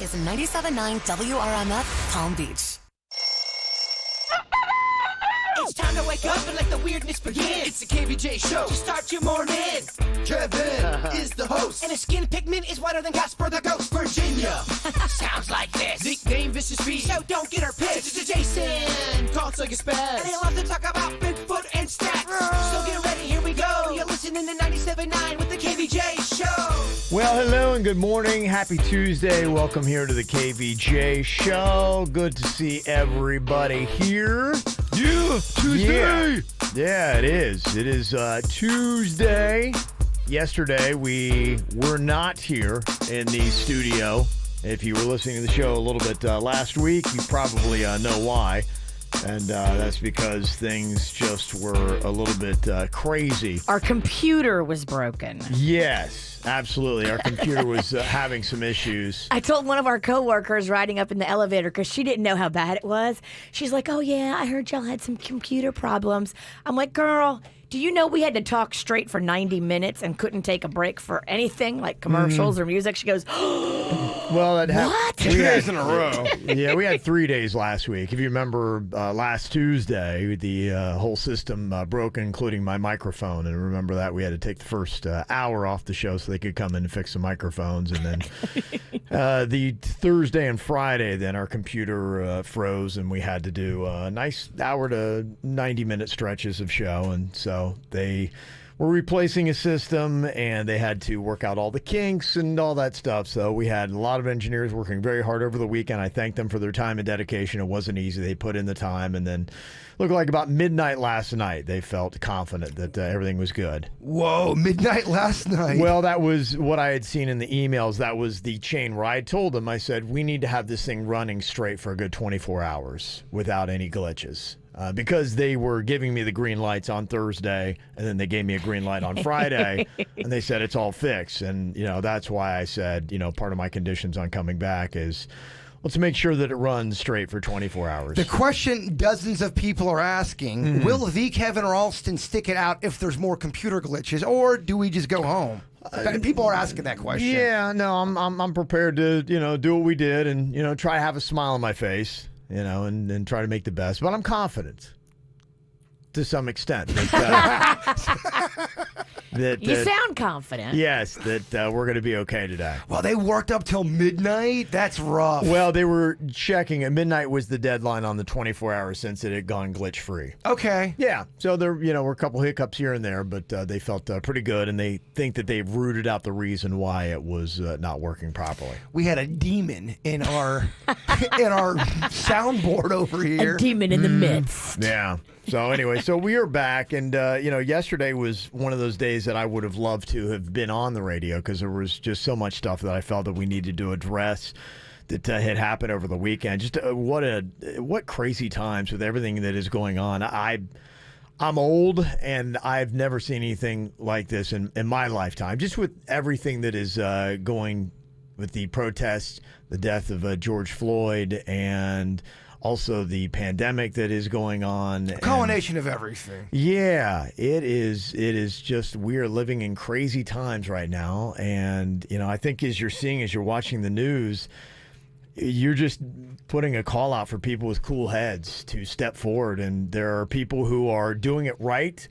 is 97.9 WRMF, Palm Beach. It's time to wake up and let the weirdness begin. It's the KVJ show to start your morning. Kevin is the host, and his skin pigment is whiter than Casper the Ghost. Virginia sounds like this. Nickname Vicious Beast, so don't get her pissed. Jason called Suck a Spaz, and they love to talk about Bigfoot and stats. So get ready, here we go. You're listening to 97.9 with the KVJ show. Well, hello and good morning. Happy Tuesday. Welcome here to the KVJ show. Good to see everybody here. Yeah, Tuesday. Yeah, it is. It is Tuesday. Yesterday, we were not here in the studio. If you were listening to the show a little bit last week, you probably know why. And that's because things just were a little bit crazy. Our computer was broken. Yes, absolutely. Our computer was having some issues. I told one of our coworkers riding up in the elevator because she didn't know how bad it was. She's like, "Oh yeah, I heard y'all had some computer problems." I'm like, "Girl, do you know we had to talk straight for 90 minutes and couldn't take a break for anything like commercials or music?" She goes, Well, that happened. "What?" 2 days in a row. Yeah, we had 3 days last week. If you remember, last Tuesday, the whole system broke, including my microphone. And remember that we had to take the first hour off the show so they could come in and fix the microphones. And then the Thursday and Friday, then our computer froze, and we had to do a nice hour to 90-minute stretches of show. And so they were replacing a system, and they had to work out all the kinks and all that stuff. So we had a lot of engineers working very hard over the weekend. I thank them for their time and dedication. It wasn't easy. They put in the time, and then looked like about midnight last night, they felt confident that everything was good. Whoa, midnight last night. Well, that was what I had seen in the emails. That was the chain where I told them, I said, we need to have this thing running straight for a good 24 hours without any glitches. Because they were giving me the green lights on Thursday, and then they gave me a green light on Friday, and they said it's all fixed. And, that's why I said, part of my conditions on coming back is let's make sure that it runs straight for 24 hours. The question dozens of people are asking, will the Kevin or Alston stick it out if there's more computer glitches, or do we just go home? People are asking that question. Yeah, no, I'm prepared to, do what we did and, try to have a smile on my face. And try to make the best. But I'm confident to some extent that You sound confident. yes, that we're going to be okay today. Well, they worked up till midnight? That's rough. Well, they were checking. At midnight was the deadline on the 24 hours since it had gone glitch-free. Okay. Yeah, so there were a couple hiccups here and there, but they felt pretty good, and they think that they've rooted out the reason why it was not working properly. We had a demon in our soundboard over here. A demon in the midst. Yeah. So anyway, so we are back, and yesterday was one of those days that I would have loved to have been on the radio because there was just so much stuff that I felt that we needed to address that had happened over the weekend. Just what crazy times with everything that is going on. I'm old, and I've never seen anything like this in my lifetime. Just with everything that is going with the protests, the death of George Floyd, and also the pandemic that is going on. A culmination of everything. Yeah, it is just, we are living in crazy times right now. And, I think as you're watching the news, you're just putting a call out for people with cool heads to step forward. And there are people who are doing it right.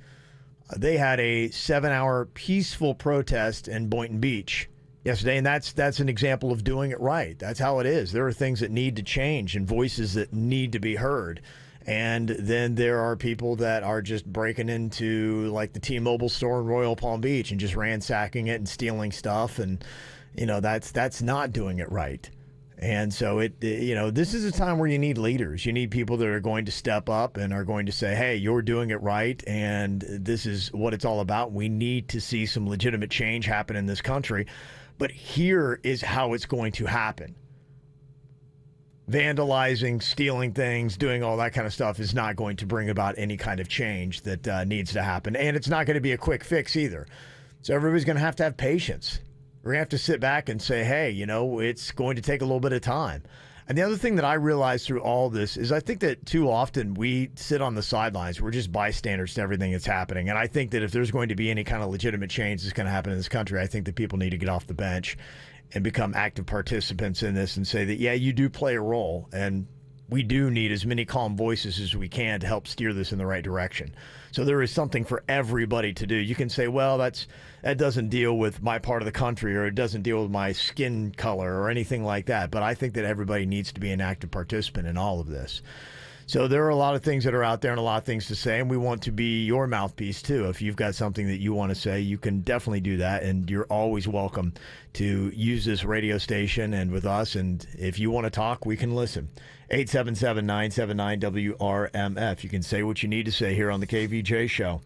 They had a 7-hour peaceful protest in Boynton Beach yesterday, and that's an example of doing it right. That's how it is. There are things that need to change and voices that need to be heard. And then there are people that are just breaking into like the T-Mobile store in Royal Palm Beach and just ransacking it and stealing stuff. And, that's not doing it right. And so this is a time where you need leaders. You need people that are going to step up and are going to say, hey, you're doing it right, and this is what it's all about. We need to see some legitimate change happen in this country. But here is how it's going to happen. Vandalizing, stealing things, doing all that kind of stuff is not going to bring about any kind of change that needs to happen. And it's not going to be a quick fix either. So everybody's going to have patience. We're going to have to sit back and say, hey, it's going to take a little bit of time. And the other thing that I realized through all this is I think that too often we sit on the sidelines. We're just bystanders to everything that's happening. And I think that if there's going to be any kind of legitimate change that's going to happen in this country, I think that people need to get off the bench and become active participants in this and say that, yeah, you do play a role, and we do need as many calm voices as we can to help steer this in the right direction. So there is something for everybody to do. You can say, well, that doesn't deal with my part of the country, or it doesn't deal with my skin color or anything like that. But I think that everybody needs to be an active participant in all of this. So there are a lot of things that are out there and a lot of things to say, and we want to be your mouthpiece too. If you've got something that you want to say, you can definitely do that, and you're always welcome to use this radio station and with us. And if you want to talk, we can listen. 877-979-WRMF. You can say what you need to say here on the KVJ Show.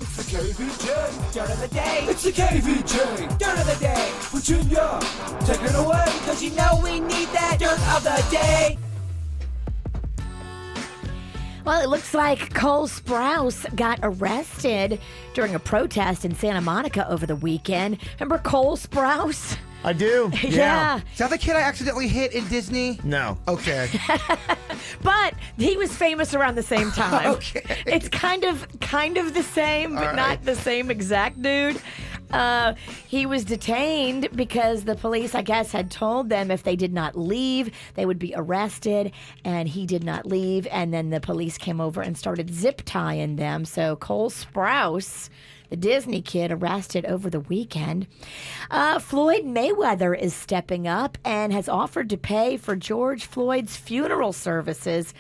It's the KVJ Dirt of the Day. It's the KVJ Dirt of the Day. Virginia, take it away, because you know we need that Dirt of the Day. Well, it looks like Cole Sprouse got arrested during a protest in Santa Monica over the weekend. Remember Cole Sprouse? I do. Yeah. Is that the kid I accidentally hit in Disney? No. Okay. But he was famous around the same time. Okay. It's kind of the same, but not the same exact dude. He was detained because the police, I guess, had told them if they did not leave, they would be arrested, and he did not leave, and then the police came over and started zip tying them. So Cole Sprouse, the Disney kid, arrested over the weekend. Floyd Mayweather is stepping up and has offered to pay for George Floyd's funeral services.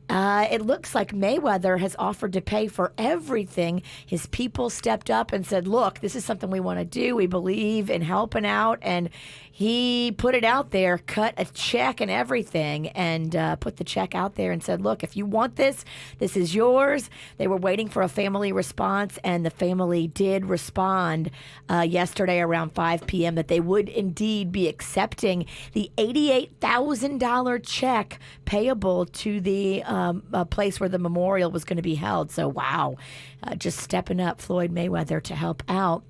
It looks like Mayweather has offered to pay for everything. His people stepped up and said, look, this is something we want to do. We believe in helping out. And he put it out there, cut a check and everything, and put the check out there and said, look, if you want this, this is yours. They were waiting for a family response, and the family did respond yesterday around 5 p.m. that they would indeed be accepting the $88,000 check payable to the place where the memorial was going to be held. So, wow, just stepping up, Floyd Mayweather, to help out.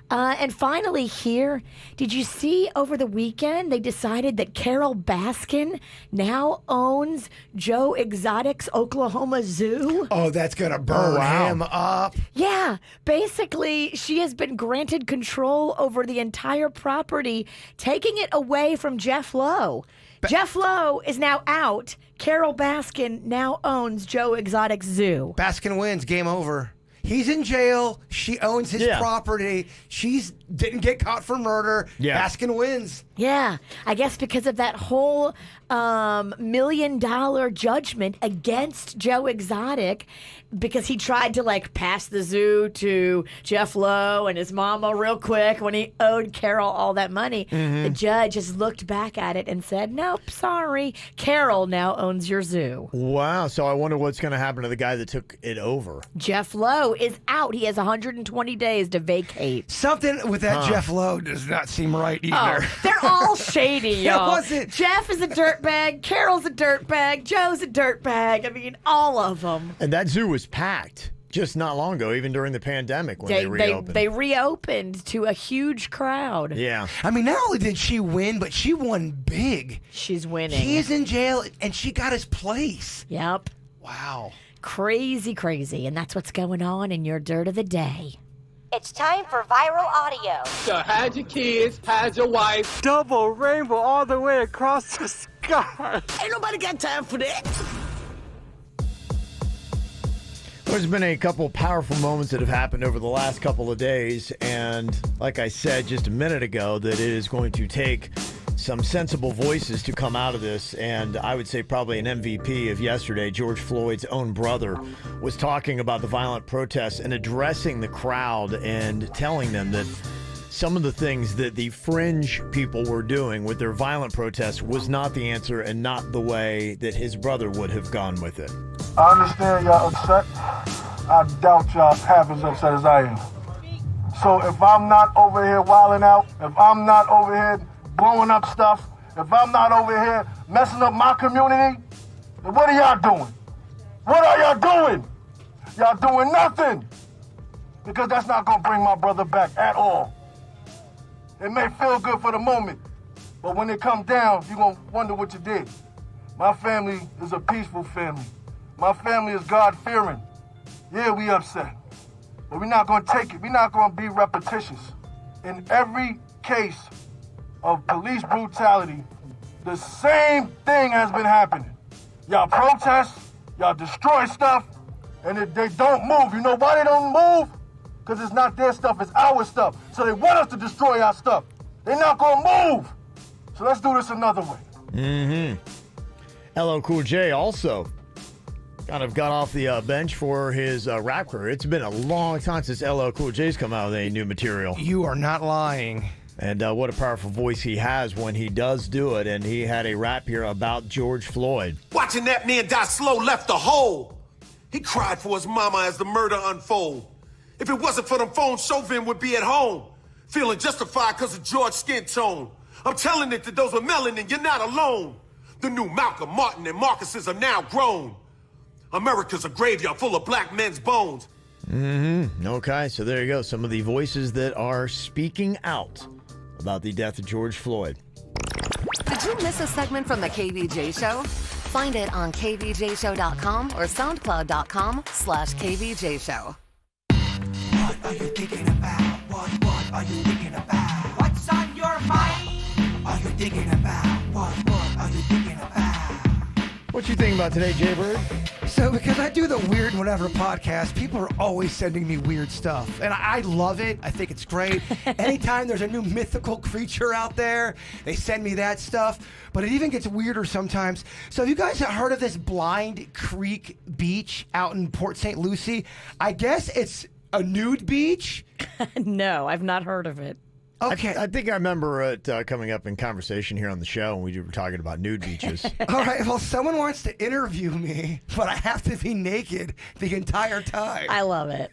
And finally here, did you see over the weekend they decided that Carol Baskin now owns Joe Exotic's Oklahoma Zoo? Oh, that's going to burn him up. Yeah, basically, she has been granted control over the entire property, taking it away from Jeff Lowe. Jeff Lowe is now out. Carol Baskin now owns Joe Exotic Zoo. Baskin wins. Game over. He's in jail. She owns his property. She didn't get caught for murder. Yeah. Baskin wins. Yeah, I guess because of that whole $1 million judgment against Joe Exotic, because he tried to pass the zoo to Jeff Lowe and his mama real quick when he owed Carol all that money. The judge just looked back at it and said, nope, sorry. Carol now owns your zoo. Wow. So I wonder what's going to happen to the guy that took it over. Jeff Lowe is out. He has 120 days to vacate. Something with that Jeff Lowe does not seem right either. Oh, they're all shady, y'all. Was it? Jeff is a dirtbag. Carol's a dirtbag. Joe's a dirtbag. I mean, all of them. And that zoo was packed just not long ago, even during the pandemic when they reopened. They reopened to a huge crowd. Yeah. I mean, not only did she win, but she won big. She's winning. He's in jail, and she got his place. Yep. Wow. Crazy, crazy. And that's what's going on in your Dirt of the Day. It's time for viral audio. So how's your kids? How's your wife? Double rainbow all the way across the sky. Ain't nobody got time for that. There's been a couple powerful moments that have happened over the last couple of days, and like I said just a minute ago, that it is going to take some sensible voices to come out of this, and I would say probably an MVP of yesterday, George Floyd's own brother, was talking about the violent protests and addressing the crowd and telling them that some of the things that the fringe people were doing with their violent protests was not the answer and not the way that his brother would have gone with it. I understand y'all upset. I doubt y'all half as upset as I am. So if I'm not over here wilding out, if I'm not over here blowing up stuff, if I'm not over here messing up my community, then what are y'all doing? What are y'all doing? Y'all doing nothing. Because that's not gonna bring my brother back at all. It may feel good for the moment, but when it comes down, you're gonna wonder what you did. My family is a peaceful family. My family is God-fearing. Yeah, we upset, but we're not gonna take it. We're not gonna be repetitious. In every case of police brutality, the same thing has been happening. Y'all protest, y'all destroy stuff, and they don't move. You know why they don't move? Because it's not their stuff, it's our stuff. So they want us to destroy our stuff. They're not gonna move. So let's do this another way. Mm-hmm. LL Cool J also kind of got off the bench for his rap career. It's been a long time since LL Cool J's come out with any new material. You are not lying. And what a powerful voice he has when he does do it. And he had a rap here about George Floyd. Watching that man die slow left a hole. He cried for his mama as the murder unfold. If it wasn't for them phones, Chauvin would be at home, feeling justified because of George's skin tone. I'm telling it to those with melanin, you're not alone. The new Malcolm, Martin, and Marcuses are now grown. America's a graveyard full of black men's bones. Mm-hmm. Okay, so there you go. Some of the voices that are speaking out about the death of George Floyd. Did you miss a segment from the KVJ Show? Find it on kvjshow.com or soundcloud.com/KVJ Show. What are you thinking about? What are you thinking about? What's on your mind? Are you thinking about? What are you thinking about? What you think about today, Jay Bird? So because I do the Weird Whatever podcast, people are always sending me weird stuff. And I love it. I think it's great. Anytime there's a new mythical creature out there, they send me that stuff. But it even gets weirder sometimes. So have you guys heard of this Blind Creek Beach out in Port St. Lucie? I guess it's a nude beach? No, I've not heard of it. Okay. I think I remember it coming up in conversation here on the show when we were talking about nude beaches. All right, well, someone wants to interview me, but I have to be naked the entire time. I love it.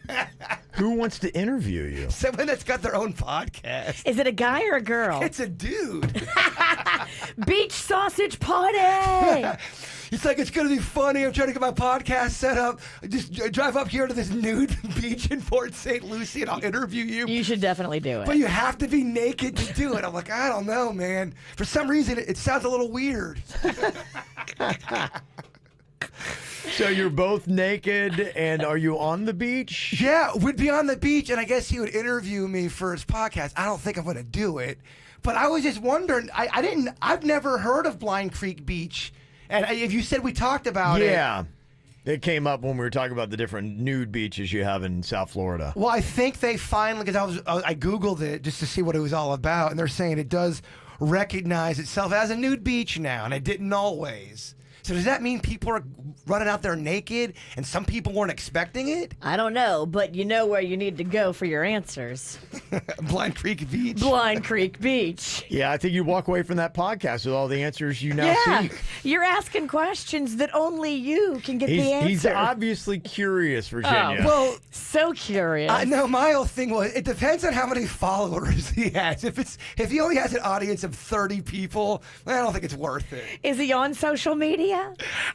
Who wants to interview you? Someone that's got their own podcast. Is it a guy or a girl? It's a dude. Beach sausage party! It's like, it's going to be funny. I'm trying to get my podcast set up. Just drive up here to this nude beach in Port St. Lucie and I'll interview you. You should definitely do it. But you have to be naked to do it. I'm like, I don't know, man. For some reason, it sounds a little weird. So you're both naked, and are you on the beach? Yeah, we'd be on the beach, and I guess he would interview me for his podcast. I don't think I'm going to do it. But I was just wondering, I've never heard of Blind Creek Beach. And if you said we talked about it. Yeah. It came up when we were talking about the different nude beaches you have in South Florida. Well, I think they finally, because I Googled it just to see what it was all about, and they're saying it does recognize itself as a nude beach now, and it didn't always. So does that mean people are running out there naked and some people weren't expecting it? I don't know, but you know where you need to go for your answers. Blind Creek Beach. Blind Creek Beach. Yeah, I think you walk away from that podcast with all the answers you now seek. You're asking questions that only you can get the answer. He's obviously curious, Virginia. Oh, well, so curious. No, my whole thing was, it depends on how many followers he has. If he only has an audience of 30 people, I don't think it's worth it. Is he on social media?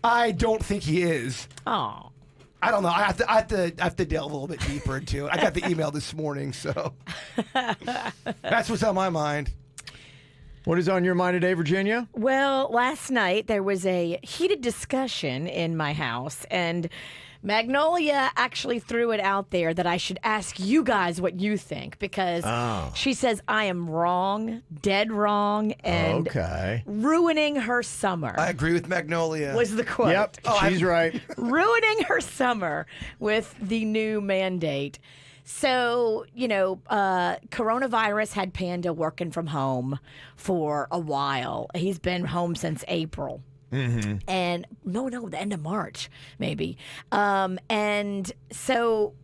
I don't think he is. Oh. I don't know. I have to delve a little bit deeper into it. I got the email this morning, so that's what's on my mind. What is on your mind today, Virginia? Well, last night there was a heated discussion in my house, and Magnolia actually threw it out there that I should ask you guys what you think, because she says I am wrong, dead wrong, and ruining her summer. I agree with Magnolia. Was the quote. Yep, she's right. Ruining her summer with the new mandate. So, coronavirus had Panda working from home for a while. He's been home since April. Mm-hmm. And no, the end of March, maybe. And so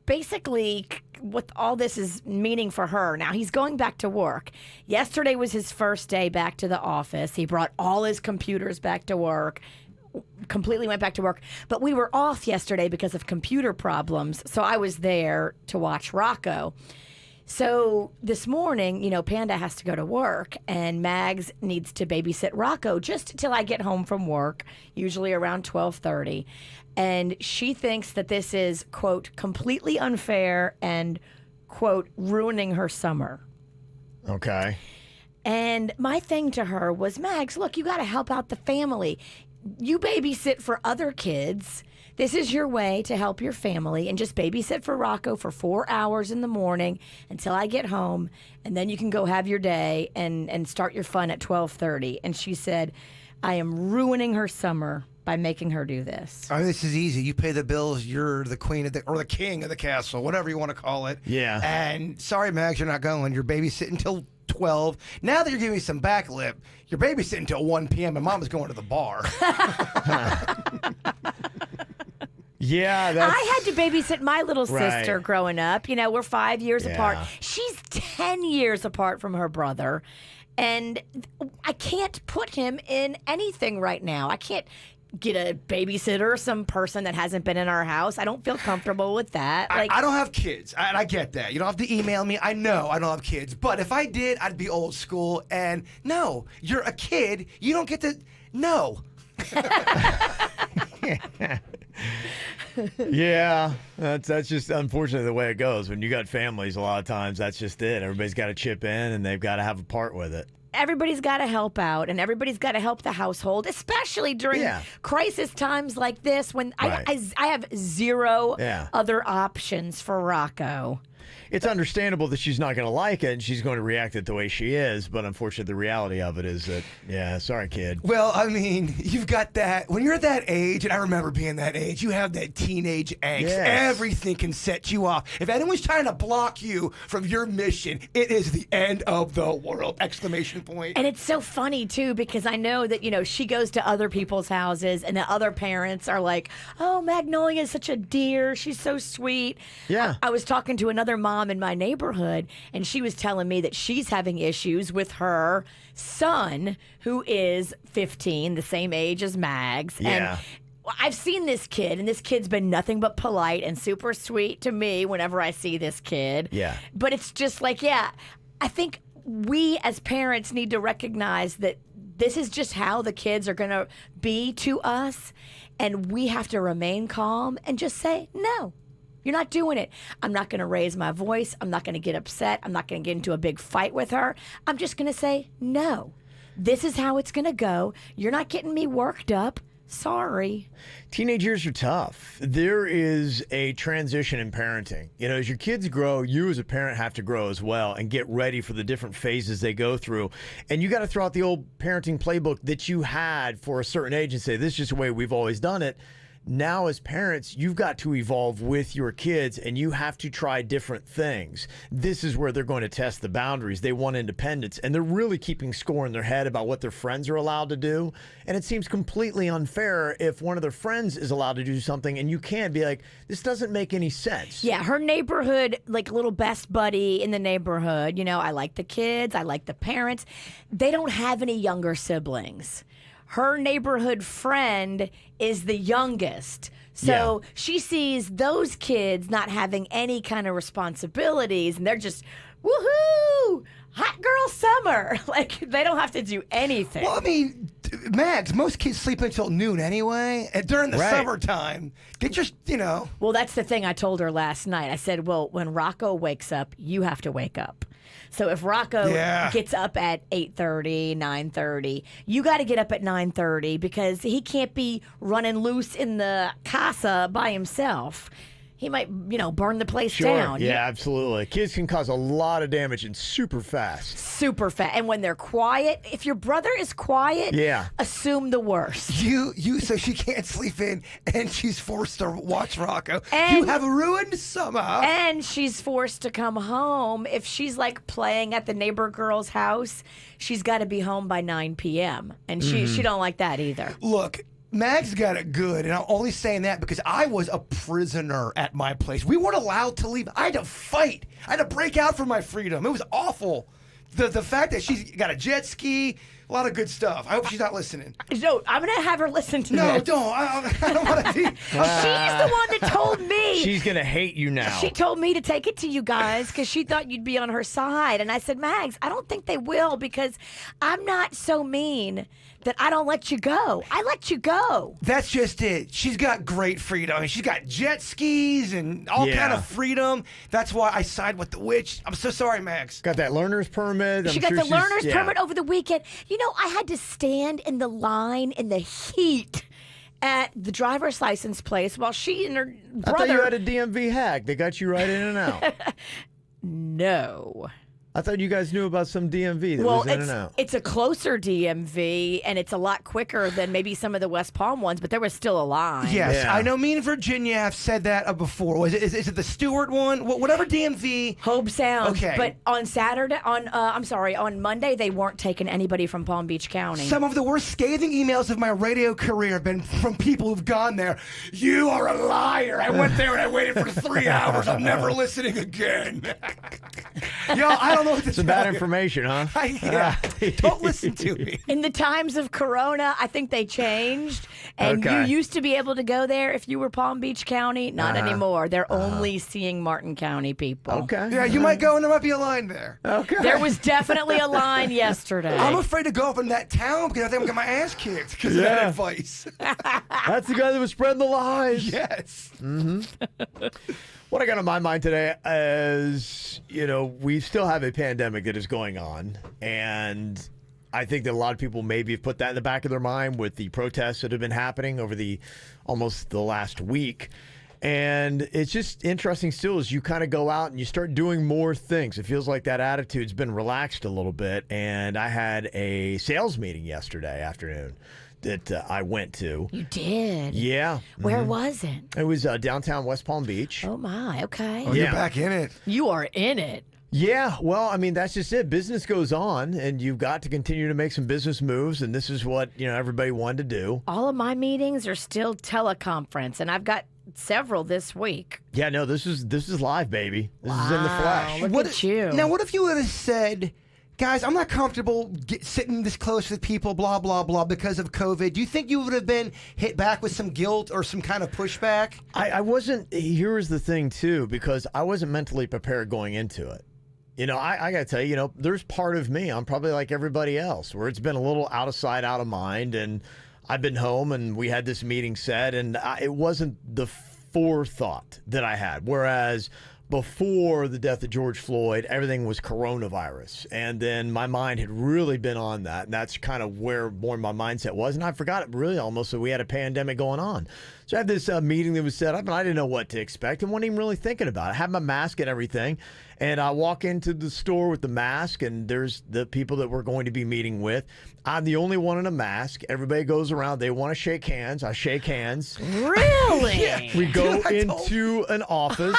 basically what all this is meaning for her, now he's going back to work. Yesterday was his first day back to the office. He brought all his computers back to work, completely went back to work. But we were off yesterday because of computer problems. So I was there to watch Rocco. So this morning, Panda has to go to work, and Mags needs to babysit Rocco just till I get home from work, usually around 12:30. And she thinks that this is, quote, completely unfair and, quote, ruining her summer. Okay. And my thing to her was, Mags, look, you got to help out the family. You babysit for other kids. This is your way to help your family and just babysit for Rocco for 4 hours in the morning until I get home, and then you can go have your day and start your fun at 12:30. And she said, I am ruining her summer by making her do this. I mean, this is easy. You pay the bills. You're the queen of or the king of the castle, whatever you want to call it. Yeah. And sorry, Max, you're not going. You're babysitting till 12. Now that you're giving me some back lip, you're babysitting till 1 p.m. and Mama's going to the bar. Yeah, I had to babysit my little sister Right. growing up. You know, we're 5 years Yeah. apart. She's 10 years apart from her brother. And I can't put him in anything right now. I can't get a babysitter, some person that hasn't been in our house. I don't feel comfortable with that. I don't have kids. I get that. You don't have to email me. I know I don't have kids. But if I did, I'd be old school. And no, you're a kid. You don't get to. No. Yeah, that's just unfortunately the way it goes. When you got families, a lot of times that's just it. Everybody's got to chip in and they've got to have a part with it. Everybody's got to help out, and everybody's got to help the household, especially during crisis times like this when I have zero other options for Rocco. It's understandable that she's not going to like it and she's going to react it the way she is, but unfortunately the reality of it is that, yeah, sorry, kid. Well, I mean, you've got that. When you're that age, and I remember being that age, you have that teenage angst. Yes. Everything can set you off. If anyone's trying to block you from your mission, it is the end of the world! Exclamation point. And it's so funny, too, because I know that, you know, she goes to other people's houses and the other parents are like, oh, Magnolia is such a dear. She's so sweet. Yeah. I was talking to another mom in my neighborhood, and she was telling me that she's having issues with her son, who is 15, the same age as Mags. Yeah. And I've seen this kid, and this kid's been nothing but polite and super sweet to me whenever I see this kid. Yeah. But it's just like, yeah, I think we as parents need to recognize that this is just how the kids are going to be to us, and we have to remain calm and just say, no. You're not doing it. I'm not going to raise my voice. I'm not going to get upset. I'm not going to get into a big fight with her. I'm just going to say, no, this is how it's going to go. You're not getting me worked up. Sorry. Teenage years are tough. There is a transition in parenting. You know, as your kids grow, you as a parent have to grow as well and get ready for the different phases they go through. And you got to throw out the old parenting playbook that you had for a certain age and say, this is just the way we've always done it. Now, as parents, you've got to evolve with your kids and you have to try different things. This is where they're going to test the boundaries. They want independence, and they're really keeping score in their head about what their friends are allowed to do. And it seems completely unfair if one of their friends is allowed to do something and you can't be like, this doesn't make any sense. Yeah, her neighborhood, like little best buddy in the neighborhood, you know, I like the kids, I like the parents. They don't have any younger siblings. Her neighborhood friend is the youngest. So she sees those kids not having any kind of responsibilities, and they're just, woohoo, hot girl summer. Like, they don't have to do anything. Well, I mean, Mags, most kids sleep until noon anyway. And during the summertime, they just, you know. Well, that's the thing I told her last night. I said, well, when Rocco wakes up, you have to wake up. So if Rocco gets up at 8:30, 9:30, you got to get up at 9:30 because he can't be running loose in the casa by himself. He might, you know, burn the place down. Yeah, absolutely. Kids can cause a lot of damage and super fast. Super fast. And when they're quiet, if your brother is quiet, assume the worst. So she can't sleep in and she's forced to watch Rocco. And you have ruined summer. And she's forced to come home. If she's like playing at the neighbor girl's house, she's got to be home by 9 p.m. And she don't like that either. Look, Mags got it good, and I'm only saying that because I was a prisoner at my place. We weren't allowed to leave. I had to fight. I had to break out for my freedom. It was awful. The fact that she's got a jet ski, a lot of good stuff. I hope she's not listening. No, I'm going to have her listen to this. No, don't. I don't want to be. She's the one that told me. She's going to hate you now. She told me to take it to you guys because she thought you'd be on her side. And I said, Mags, I don't think they will because I'm not so mean that I don't let you go. I let you go. That's just it. She's got great freedom. I mean, she's got jet skis and all kind of freedom. That's why I side with the witch. I'm so sorry, Max. Got that learner's permit. She got the learner's permit over the weekend. You know, I had to stand in the line in the heat at the driver's license place while she and her I thought you brother. had a DMV hack. They got you right in and out. No. I thought you guys knew about some DMV that Well, was in and out. it's a closer DMV, and it's a lot quicker than maybe some of the West Palm ones, but there was still a line. Yes, Yeah. I know me and Virginia have said that before. Is it the Stewart one? Whatever DMV. Hope Sound. Okay. But on on Monday, they weren't taking anybody from Palm Beach County. Some of the worst scathing emails of my radio career have been from people who've gone there. You are a liar. I went there and I waited for 3 hours. I'm never listening again. Yo, I don't know what to Some tell bad you. information, huh? Yeah. Don't listen to me. In the times of Corona, I think they changed. And Okay. you used to be able to go there if you were Palm Beach County. Not anymore. They're only seeing Martin County people. Okay. Yeah, you might go and there might be a line there. Okay. There was definitely a line yesterday. I'm afraid to go up in that town because I think I'm going to get my ass kicked because of that Yeah. advice. That's the guy that was spreading the lies. Yes. What I got on my mind today is, we still have a pandemic that is going on. And I think that a lot of people maybe have put that in the back of their mind with the protests that have been happening over almost the last week. And it's just interesting still as you kind of go out and you start doing more things. It feels like that attitude's been relaxed a little bit. And I had a sales meeting yesterday afternoon that I went to. You did? Yeah. Where was it? It was downtown West Palm Beach. Oh, my. Okay. Oh, you're back in it. You are in it. Yeah, well, I mean, that's just it. Business goes on, and you've got to continue to make some business moves, and this is what, everybody wanted to do. All of my meetings are still teleconference, and I've got several this week. Yeah, no, this is live, baby. This is in the flesh. Look at you. Now, what if you would have said, guys, I'm not comfortable sitting this close with people, blah, blah, blah, because of COVID. Do you think you would have been hit back with some guilt or some kind of pushback? I wasn't, here's the thing, too, because I wasn't mentally prepared going into it. I got to tell you, there's part of me, I'm probably like everybody else, where it's been a little out of sight, out of mind, and I've been home and we had this meeting set, and it wasn't the forethought that I had. Whereas before the death of George Floyd, everything was coronavirus. And then my mind had really been on that. And that's kind of where more my mindset was. And I forgot it really almost that we had a pandemic going on. So I had this meeting that was set up, and I didn't know what to expect and wasn't even really thinking about it. I had my mask and everything. And I walk into the store with the mask, and there's the people that we're going to be meeting with. I'm the only one in a mask. Everybody goes around. They want to shake hands. I shake hands. Really? We go into an office,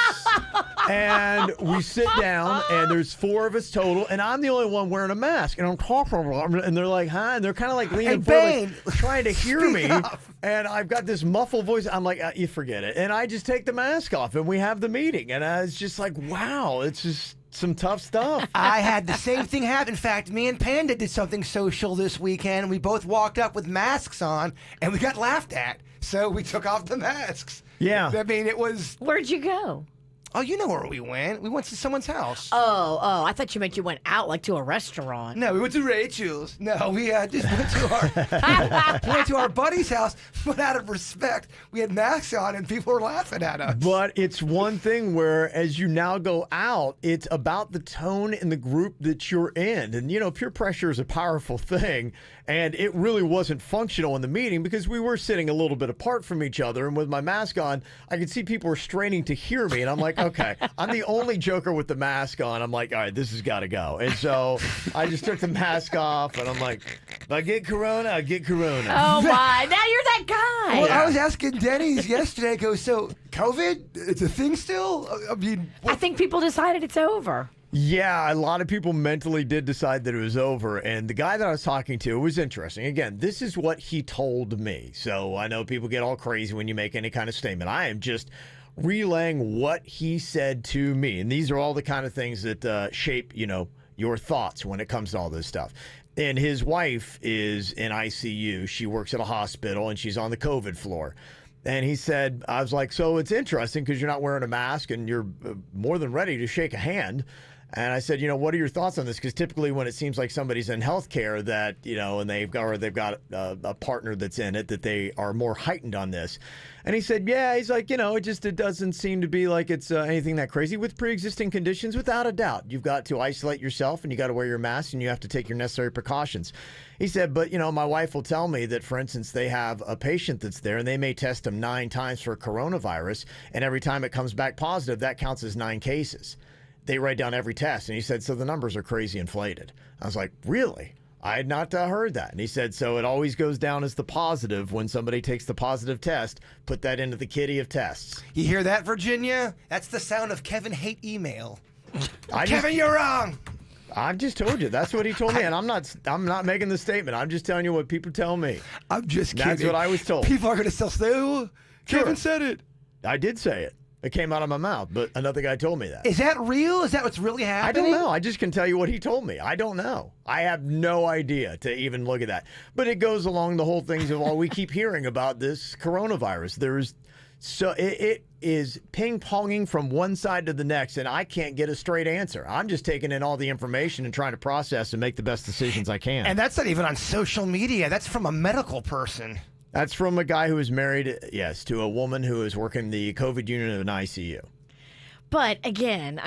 and we sit down, and there's 4 of us total, and I'm the only one wearing a mask. And I'm talking, and they're like, huh? And they're kind of like leaning forward, like, trying to hear me. And I've got this muffled voice. I'm like, you forget it. And I just take the mask off, and we have the meeting. And it's just like, wow, it's just some tough stuff. I had the same thing happen. In fact, me and Panda did something social this weekend. We both walked up with masks on, and we got laughed at. So we took off the masks. Yeah. I mean, it was... Where'd you go? Oh, you know where we went. We went to someone's house. Oh, I thought you meant you went out, like to a restaurant. No, we went to Rachel's. No, we just went to our buddy's house. But out of respect, we had masks on and people were laughing at us. But it's one thing where, as you now go out, it's about the tone in the group that you're in. And, peer pressure is a powerful thing. And it really wasn't functional in the meeting because we were sitting a little bit apart from each other. And with my mask on, I could see people were straining to hear me. And I'm like, okay, I'm the only joker with the mask on. I'm like, all right, this has got to go. And so I just took the mask off, and I'm like, if I get corona, I get corona. Oh, my. Now you're that guy. Well, I was asking Dennys yesterday, so COVID, it's a thing still? I mean... I think people decided it's over. Yeah, a lot of people mentally did decide that it was over. And the guy that I was talking to, it was interesting. Again, this is what he told me. So I know people get all crazy when you make any kind of statement. I am just relaying what he said to me. And these are all the kind of things that shape, your thoughts when it comes to all this stuff. And his wife is in ICU. She works at a hospital, and she's on the COVID floor. And he said, I was like, so it's interesting because you're not wearing a mask and you're more than ready to shake a hand. And I said, what are your thoughts on this? Because typically when it seems like somebody's in healthcare that, and they've got a partner that's in it, that they are more heightened on this. And he said, yeah, he's like, it doesn't seem to be like it's anything that crazy with pre-existing conditions. Without a doubt, you've got to isolate yourself and you got to wear your mask and you have to take your necessary precautions. He said, but, my wife will tell me that, for instance, they have a patient that's there and they may test them 9 times for coronavirus. And every time it comes back positive, that counts as 9 cases. They write down every test. And he said, so the numbers are crazy inflated. I was like, really? I had not heard that. And he said, so it always goes down as the positive when somebody takes the positive test. Put that into the kitty of tests. You hear that, Virginia? That's the sound of Kevin hate email. Kevin, you're wrong. I've just told you. That's what he told me. And I'm not making the statement. I'm just telling you what people tell me. I'm just kidding. That's what I was told. People are going to still say, oh, Kevin said it. I did say it. It came out of my mouth, but another guy told me that. Is that real? Is that what's really happening? I don't know. I just can tell you what he told me. I don't know. I have no idea to even look at that. But it goes along the whole things of all we keep hearing about this coronavirus. It is ping-ponging from one side to the next, and I can't get a straight answer. I'm just taking in all the information and trying to process and make the best decisions I can. And that's not even on social media. That's from a medical person. That's from a guy who is married, yes, to a woman who is working the COVID unit of an ICU. But again,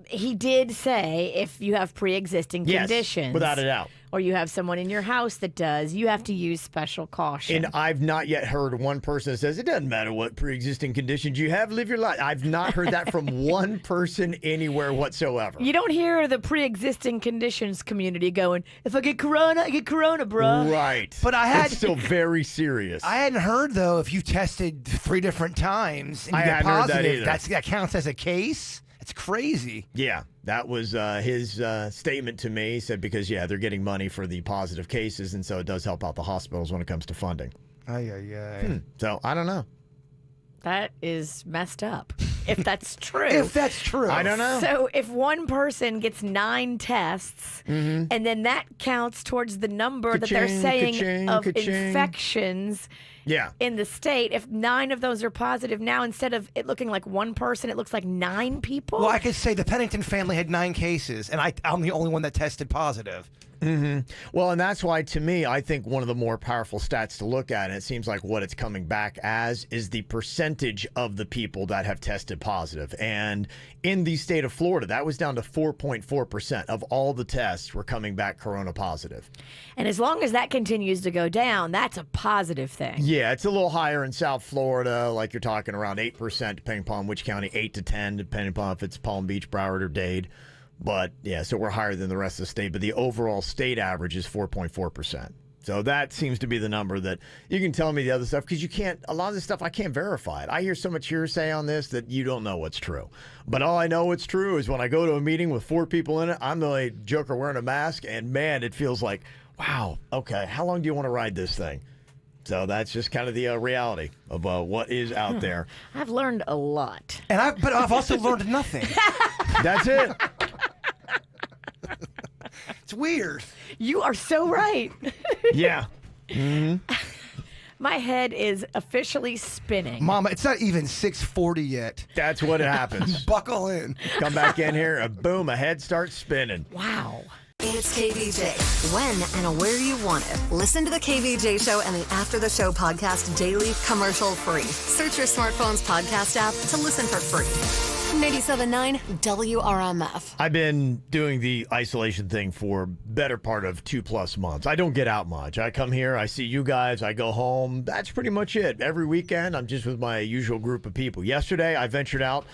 he did say if you have pre-existing conditions. Without a doubt. Or you have someone in your house that does, you have to use special caution. And I've not yet heard one person that says, it doesn't matter what pre-existing conditions you have, live your life. I've not heard that from one person anywhere whatsoever. You don't hear the pre-existing conditions community going, if I get corona, I get corona, bruh. Right. But it's still very serious. I hadn't heard, though, if you tested 3 different times and you I get hadn't heard positive, that either. that counts as a case? It's crazy. Yeah, that was his statement to me. He said because, they're getting money for the positive cases, and so it does help out the hospitals when it comes to funding. So, I don't know. That is messed up, if that's true. If that's true. I don't know. So if one person gets 9 tests, and then that counts towards the number that they're saying of infections in the state, if 9 of those are positive, now instead of it looking like one person, it looks like 9 people? Well, I could say the Pennington family had 9 cases, and I'm the only one that tested positive. Mm-hmm. Well, and that's why, to me, I think one of the more powerful stats to look at, and it seems like what it's coming back as, is the percentage of the people that have tested positive. And in the state of Florida, that was down to 4.4% of all the tests were coming back corona positive. And as long as that continues to go down, that's a positive thing. Yeah, it's a little higher in South Florida, like you're talking around 8%, depending upon which county, 8 to 10, depending upon if it's Palm Beach, Broward, or Dade. But, so we're higher than the rest of the state. But the overall state average is 4.4%. So that seems to be the number that you can tell me the other stuff, because a lot of this stuff I can't verify it. I hear so much hearsay on this that you don't know what's true. But all I know what's true is when I go to a meeting with 4 people in it, I'm the only joker wearing a mask, and man, it feels like, wow, okay, how long do you want to ride this thing? So that's just kind of the reality of what is out there. I've learned a lot. But I've also learned nothing. That's it. It's weird. You are so right. Yeah. Mm-hmm. My head is officially spinning. Mama, it's not even 6:40 yet. That's what happens. Buckle in. Come back in here, boom, a head starts spinning. Wow. It's KVJ. When and where you want it. Listen to the KVJ Show and the After the Show podcast daily, commercial free. Search your smartphone's podcast app to listen for free. 97.9 WRMF. I've been doing the isolation thing for better part of 2+ months. I don't get out much. I come here, I see you guys, I go home. That's pretty much it. Every weekend, I'm just with my usual group of people. Yesterday, I ventured out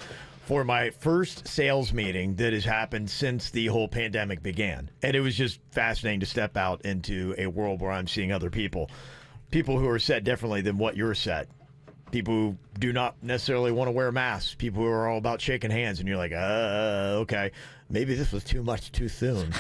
for my first sales meeting that has happened since the whole pandemic began. And it was just fascinating to step out into a world where I'm seeing other people who are set differently than what you're set. People who do not necessarily want to wear masks. People who are all about shaking hands. And you're like, okay, maybe this was too much too soon.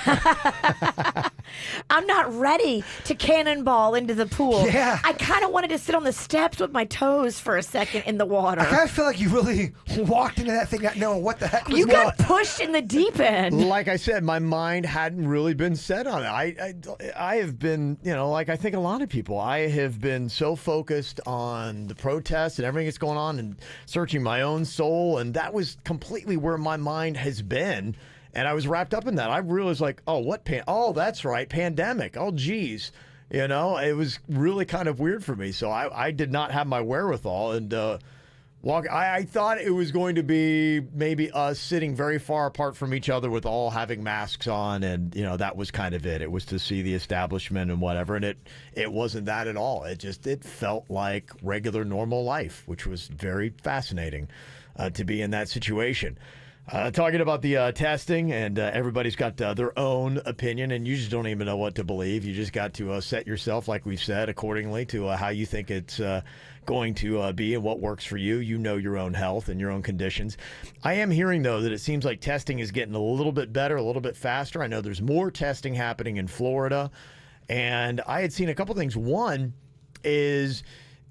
I'm not ready to cannonball into the pool. Yeah. I kind of wanted to sit on the steps with my toes for a second in the water. I kind of feel like you really walked into that thing not knowing what the heck was You going got pushed in the deep end. Like I said, my mind hadn't really been set on it. I have been, like I think a lot of people, I have been so focused on the protests and everything that's going on and searching my own soul. And that was completely where my mind has been. And I was wrapped up in that. I realized, like, oh, that's right, pandemic. Oh, geez. You know, it was really kind of weird for me. So I did not have my wherewithal. And I thought it was going to be maybe us sitting very far apart from each other with all having masks on. And, you know, that was kind of it. It was to see the establishment and whatever. And it wasn't that at all. It felt like regular, normal life, which was very fascinating to be in that situation. Talking about the testing, and everybody's got their own opinion, and you just don't even know what to believe. You just got to set yourself, like we've said, accordingly to how you think it's going to be and what works for you. You know your own health and your own conditions. I am hearing, though, that it seems like testing is getting a little bit better, a little bit faster. I know there's more testing happening in Florida, and I had seen a couple things. One is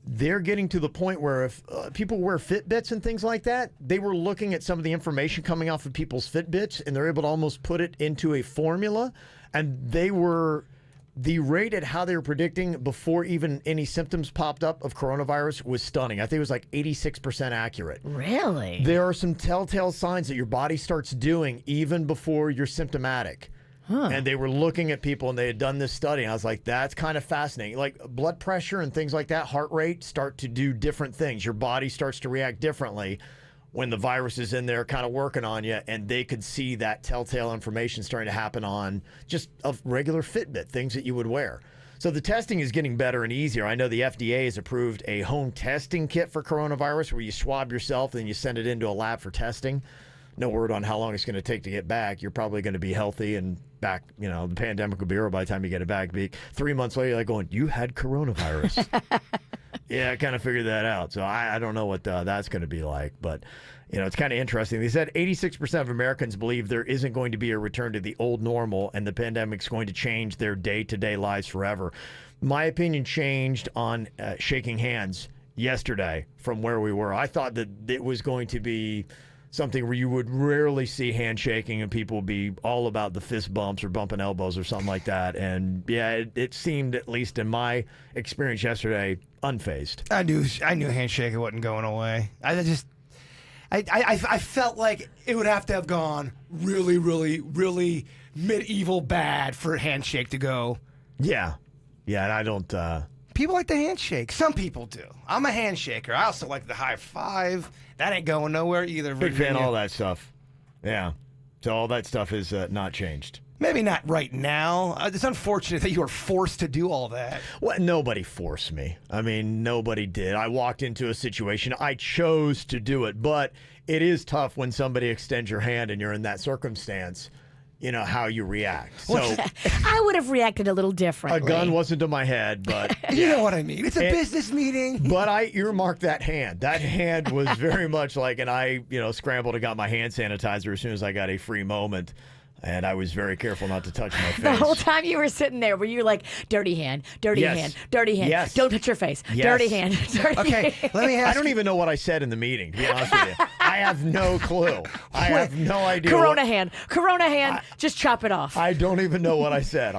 they're getting to the point where if people wear Fitbits and things like that, they were looking at some of the information coming off of people's Fitbits, and they're able to almost put it into a formula. And the rate at how they were predicting before even any symptoms popped up of coronavirus was stunning. I think it was like 86% accurate. Really? There are some telltale signs that your body starts doing even before you're symptomatic. And they were looking at people, and they had done this study, and I was like, that's kind of fascinating. Like blood pressure and things like that, heart rate start to do different things. Your body starts to react differently when the virus is in there kind of working on you, and they could see that telltale information starting to happen on just a regular Fitbit, things that you would wear. So the testing is getting better and easier. I know the FDA has approved a home testing kit for coronavirus where you swab yourself and you send it into a lab for testing. No word on how long it's going to take to get back. You're probably going to be healthy and back, you know, the pandemic will be over by the time you get it back. 3 months later, you're like going, you had coronavirus. Yeah, I kind of figured that out. So I don't know what that's going to be like. But, you know, it's kind of interesting. They said 86% of Americans believe there isn't going to be a return to the old normal and the pandemic's going to change their day-to-day lives forever. My opinion changed on shaking hands yesterday from where we were. I thought that it was going to be something where you would rarely see handshaking and people would be all about the fist bumps or bumping elbows or something like that. And yeah, it seemed, at least in my experience yesterday, unfazed. I knew handshake wasn't going away. I felt like it would have to have gone really, really, really medieval bad for a handshake to go. Yeah. Yeah, and I don't... People like the handshake. Some people do. I'm a handshaker. I also like the high five. That ain't going nowhere either. Big fan of all that stuff. Yeah. So all that stuff is not changed. Maybe not right now. It's unfortunate that you were forced to do all that. Well, nobody forced me. I mean, nobody did. I walked into a situation. I chose to do it. But it is tough when somebody extends your hand and you're in that circumstance. You know, how you react. So I would have reacted a little differently. A gun wasn't to my head, but... You know what I mean. It's a business meeting. But I earmarked that hand. That hand was very much like, and I, scrambled and got my hand sanitizer as soon as I got a free moment. And I was very careful not to touch my face. The whole time you were sitting there, were you like, dirty hand, dirty hand, dirty hand. Yes. Don't touch your face. Yes. Dirty hand, dirty hand. Let me ask I don't even know what I said in the meeting, to be honest with you. I have no clue. I have no idea. Corona hand, just chop it off. I don't even know what I said.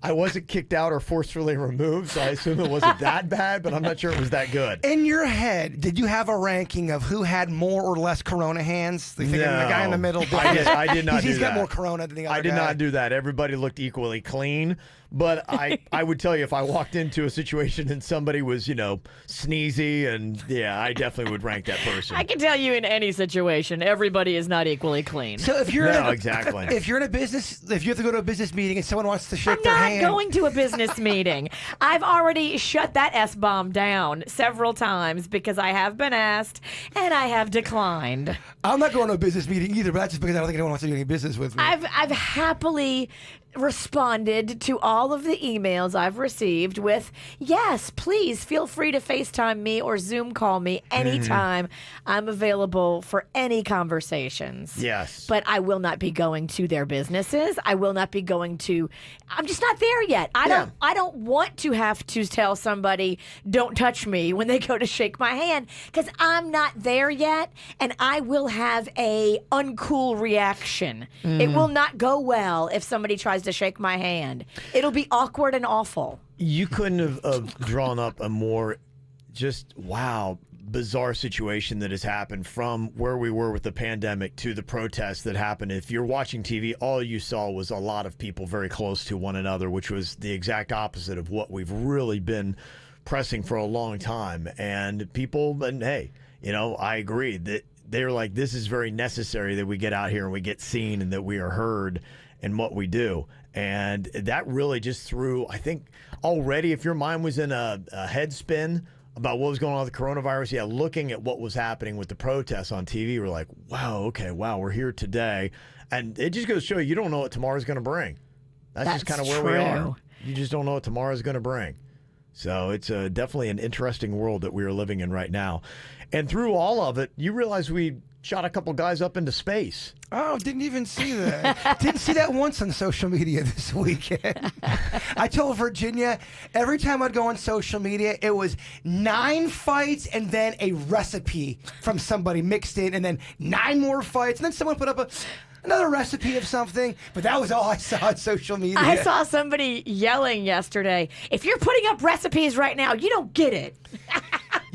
I wasn't kicked out or forcefully removed, so I assume it wasn't that bad, but I'm not sure it was that good. In your head, did you have a ranking of who had more or less Corona hands? No. The guy in the middle? I did not do that. He's got more Corona than the other I did guy. not do that. Everybody looked equally clean. But I would tell you, if I walked into a situation and somebody was, sneezy, and yeah, I definitely would rank that person. I can tell you in any situation, everybody is not equally clean. So if you're exactly. If you're in a business, if you have to go to a business meeting and someone wants to shake their hand, I'm not going to a business meeting. I've already shut that S-bomb down several times because I have been asked and I have declined. I'm not going to a business meeting either, but that's just because I don't think anyone wants to do any business with me. I've happily responded to all of the emails I've received with, yes, please feel free to FaceTime me or Zoom call me anytime. I'm available for any conversations. Yes. But I will not be going to their businesses. I will not be going to, I'm just not there yet. I don't want to have to tell somebody, don't touch me when they go to shake my hand, because I'm not there yet, and I will have a uncool reaction. It will not go well if somebody tries to shake my hand. It'll be awkward and awful. You couldn't have drawn up a more just, wow, bizarre situation that has happened from where we were with the pandemic to the protests that happened. If you're watching TV, all you saw was a lot of people very close to one another, which was the exact opposite of what we've really been pressing for a long time. And people, and hey, I agree that they're like, this is very necessary that we get out here and we get seen and that we are heard in what we do. And that really just threw, I think, already, if your mind was in a head spin about what was going on with the coronavirus, looking at what was happening with the protests on TV, we're like, wow, we're here today. And it just goes to show you don't know what tomorrow's going to bring. That's just kind of where we are. You just don't know what tomorrow's going to bring. So it's definitely an interesting world that we are living in right now. And through all of it, you realize we shot a couple guys up into space. Oh, didn't even see that. Didn't see that once on social media this weekend. I told Virginia every time I'd go on social media, it was 9 fights and then a recipe from somebody mixed in, and then 9 more fights, and then someone put up another recipe of something. But that was all I saw on social media. I saw somebody yelling yesterday, if you're putting up recipes right now, you don't get it.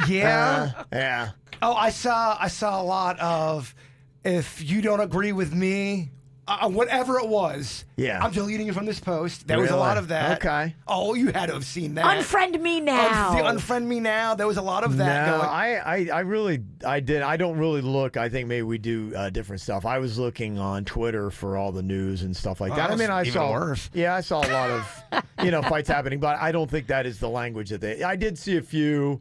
Yeah. Yeah. Oh, I saw a lot of, if you don't agree with me, whatever it was. Yeah. I'm deleting you from this post. There was a lot of that. Okay. Oh, you had to have seen that. Unfriend me now. Unfriend me now. There was a lot of that No, going. I did. I don't really look. I think maybe we do different stuff. I was looking on Twitter for all the news and stuff like that. I mean, I saw worse. Yeah, I saw a lot of fights happening, but I don't think that is the language that they. I did see a few.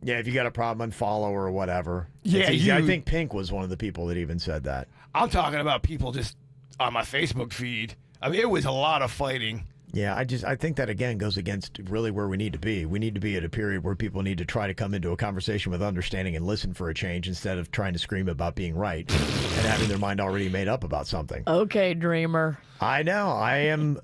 Yeah, if you got a problem, unfollow or whatever. Yeah, I think Pink was one of the people that even said that. I'm talking about people just on my Facebook feed. I mean, it was a lot of fighting. Yeah, I think that, again, goes against really where we need to be. We need to be at a period where people need to try to come into a conversation with understanding and listen for a change instead of trying to scream about being right and having their mind already made up about something. Okay, dreamer. I know. I am...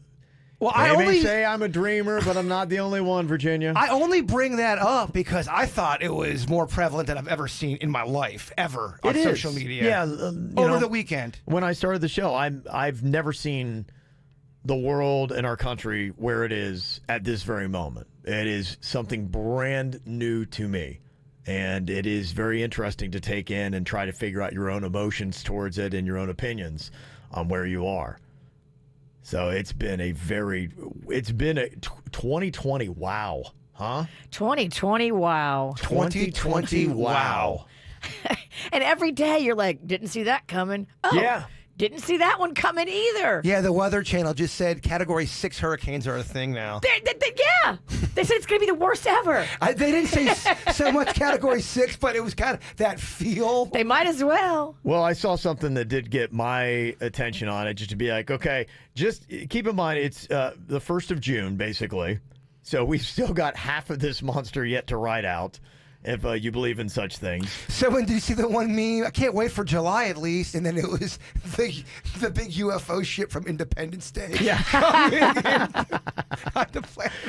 Well, they may say I'm a dreamer, but I'm not the only one, Virginia. I only bring that up because I thought it was more prevalent than I've ever seen in my life, ever, on social media. Yeah, over the weekend. When I started the show, I've never seen the world and our country where it is at this very moment. It is something brand new to me. And it is very interesting to take in and try to figure out your own emotions towards it and your own opinions on where you are. So it's been a 2020 wow, huh? 2020 wow. 2020 wow. And every day you're like, didn't see that coming. Oh, yeah. Didn't see that one coming either. Yeah, the Weather Channel just said Category 6 hurricanes are a thing now. Yeah. They said it's going to be the worst ever. They didn't say so much Category 6, but it was kind of that feel. They might as well. Well, I saw something that did get my attention on it, just to be like, okay, just keep in mind it's the 1st of June, basically. So we've still got half of this monster yet to ride out, if you believe in such things. So when did you see the one meme? I can't wait for July at least, and then it was the big UFO ship from Independence Day. Yeah.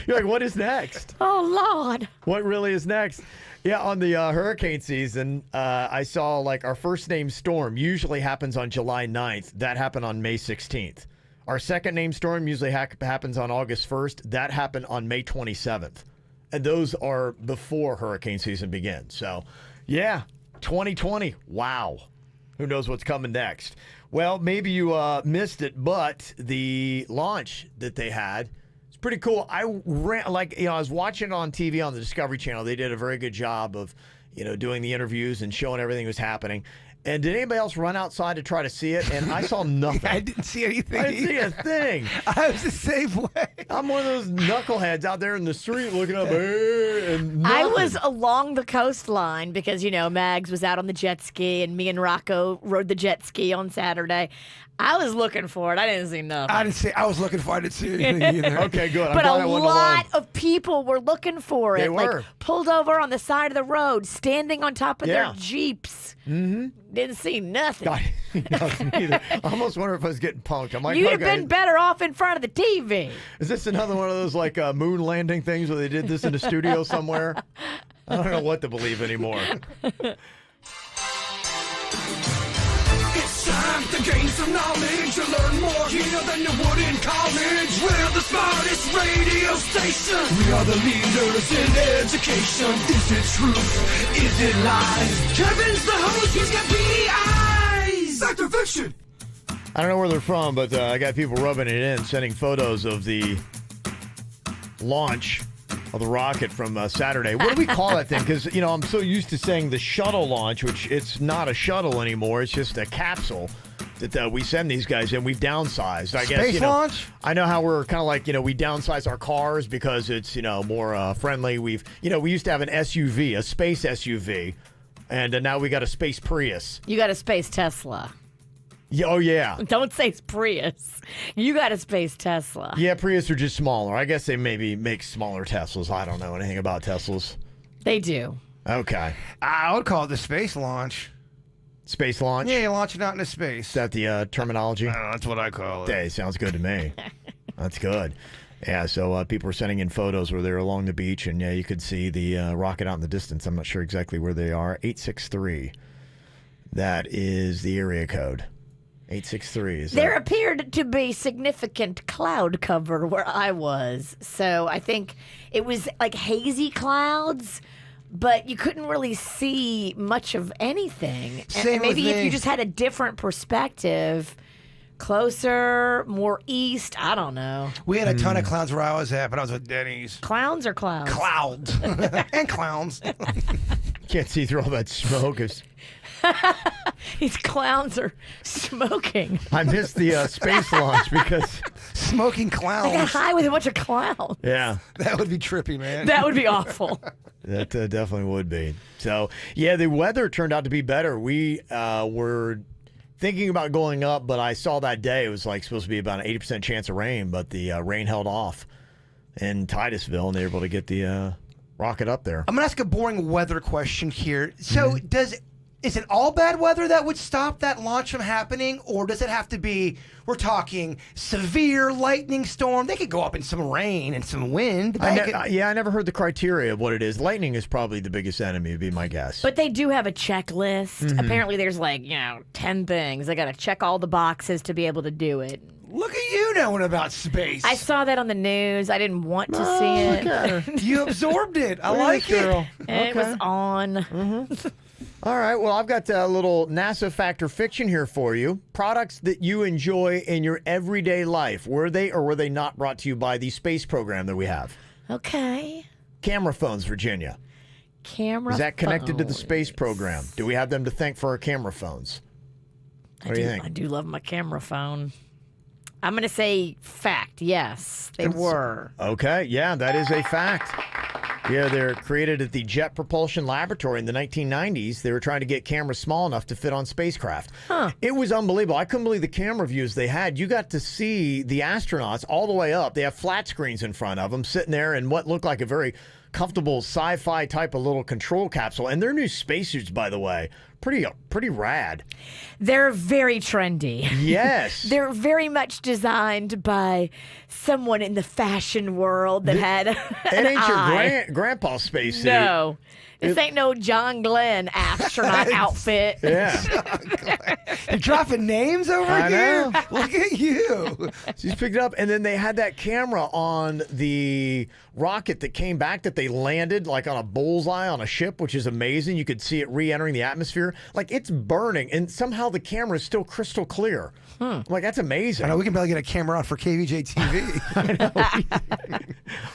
You're like, what is next? Oh, Lord. What really is next? Yeah, on the hurricane season, I saw like our first name storm usually happens on July 9th. That happened on May 16th. Our second name storm usually happens on August 1st. That happened on May 27th. And those are before hurricane season begins. So, yeah, 2020. Wow. Who knows what's coming next? Well, maybe you missed it, but the launch that they had, it's pretty cool. I was watching it on TV on the Discovery Channel. They did a very good job of, doing the interviews and showing everything that was happening. And did anybody else run outside to try to see it? And I saw nothing. I didn't see anything. I didn't see a thing. I was the same way. I'm one of those knuckleheads out there in the street looking up, and nothing. I was along the coastline because, Mags was out on the jet ski and me and Rocco rode the jet ski on Saturday. I was looking for it. I didn't see nothing. I was looking for it. I didn't see anything either. Okay, good. But a lot of people were looking for it. They were. Like pulled over on the side of the road, standing on top of their Jeeps. Mm-hmm. Didn't see nothing. Nothing either. I almost wonder if I was getting punked. I'm like, you'd have been better off in front of the TV. Is this another one of those like moon landing things where they did this in a studio somewhere? I don't know what to believe anymore. It's time to gain some knowledge. To learn more here than you would in college. We're the smartest radio station. We are the leaders in education. Is it truth? Is it lies? Kevin's the host. He's got beady eyes. Fact or fiction? I don't know where they're from, but I got people rubbing it in, sending photos of the launch of the rocket from Saturday. What do we call that thing? Because, you know, I'm so used to saying the shuttle launch, which it's not a shuttle anymore. It's just a capsule that we send these guys in. We've downsized. I guess, Space launch? I know how we're kind of like, you know, we downsize our cars because it's, you know, more friendly. We used to have an SUV, a space SUV, and now we got a space Prius. You got a space Tesla. Yeah, oh, yeah. Don't say it's Prius. You got a space Tesla. Yeah, Prius are just smaller. I guess they maybe make smaller Teslas. I don't know anything about Teslas. They do. Okay. I would call it the space launch. Space launch? Yeah, you're launching out into space. Is that the terminology? That's what I call it. Hey, sounds good to me. That's good. Yeah, so people were sending in photos where they were along the beach, and yeah, you could see the rocket out in the distance. I'm not sure exactly where they are. 863. That is the area code. 863. There appeared to be significant cloud cover where I was. So I think it was like hazy clouds, but you couldn't really see much of anything. And maybe if you just had a different perspective, closer, more east, I don't know. We had a ton of clowns where I was at, but I was with Dennys. Clowns or clouds? Clouds. And clowns. Can't see through all that smoke. These clowns are smoking. I missed the space launch because... Smoking clowns. I got high with a bunch of clowns. Yeah. That would be trippy, man. That would be awful. That definitely would be. So, yeah, the weather turned out to be better. We were thinking about going up, but I saw that day it was like supposed to be about an 80% chance of rain, but the rain held off in Titusville, and they were able to get the rocket up there. I'm going to ask a boring weather question here. So is it all bad weather that would stop that launch from happening, or does it have to be, we're talking severe lightning storm? They could go up in some rain and some wind. I never heard the criteria of what it is. Lightning is probably the biggest enemy, would be my guess. But they do have a checklist. Apparently there's 10 things. They got to check all the boxes to be able to do it. Look at you knowing about space. I saw that on the news. I didn't want to see it. Okay. You absorbed it. I like it. Girl. It was on. All right, well, I've got a little NASA fact or fiction here for you. Products that you enjoy in your everyday life. Were they or were they not brought to you by the space program that we have? Okay. Camera phones, Virginia. Camera Is that connected to the phones. space program? Do we have them to thank for our camera phones? What do you think? I do love my camera phone. I'm going to say fact, yes. They were. Okay, yeah, that is a fact. Yeah, they're created at the Jet Propulsion Laboratory in the 1990s. They were trying to get cameras small enough to fit on spacecraft. It was unbelievable. I couldn't believe the camera views they had. You got to see the astronauts all the way up. They have flat screens in front of them, sitting there in what looked like a very comfortable sci-fi type of little control capsule. And their new spacesuits, by the way, pretty rad. They're very trendy. Yes. They're very much designed by someone in the fashion world that had an It ain't eye. your grandpa's spacesuit. No. This ain't no John Glenn astronaut outfit. Yeah. You're dropping names over I here? know. Look at you. She's picked it up, and then they had that camera on the rocket that came back that they landed like on a bullseye on a ship, which is amazing. You could see it re-entering the atmosphere. Like, it's burning, and somehow the camera is still crystal clear. Like, that's amazing. I know we can barely get a camera on for KVJ TV.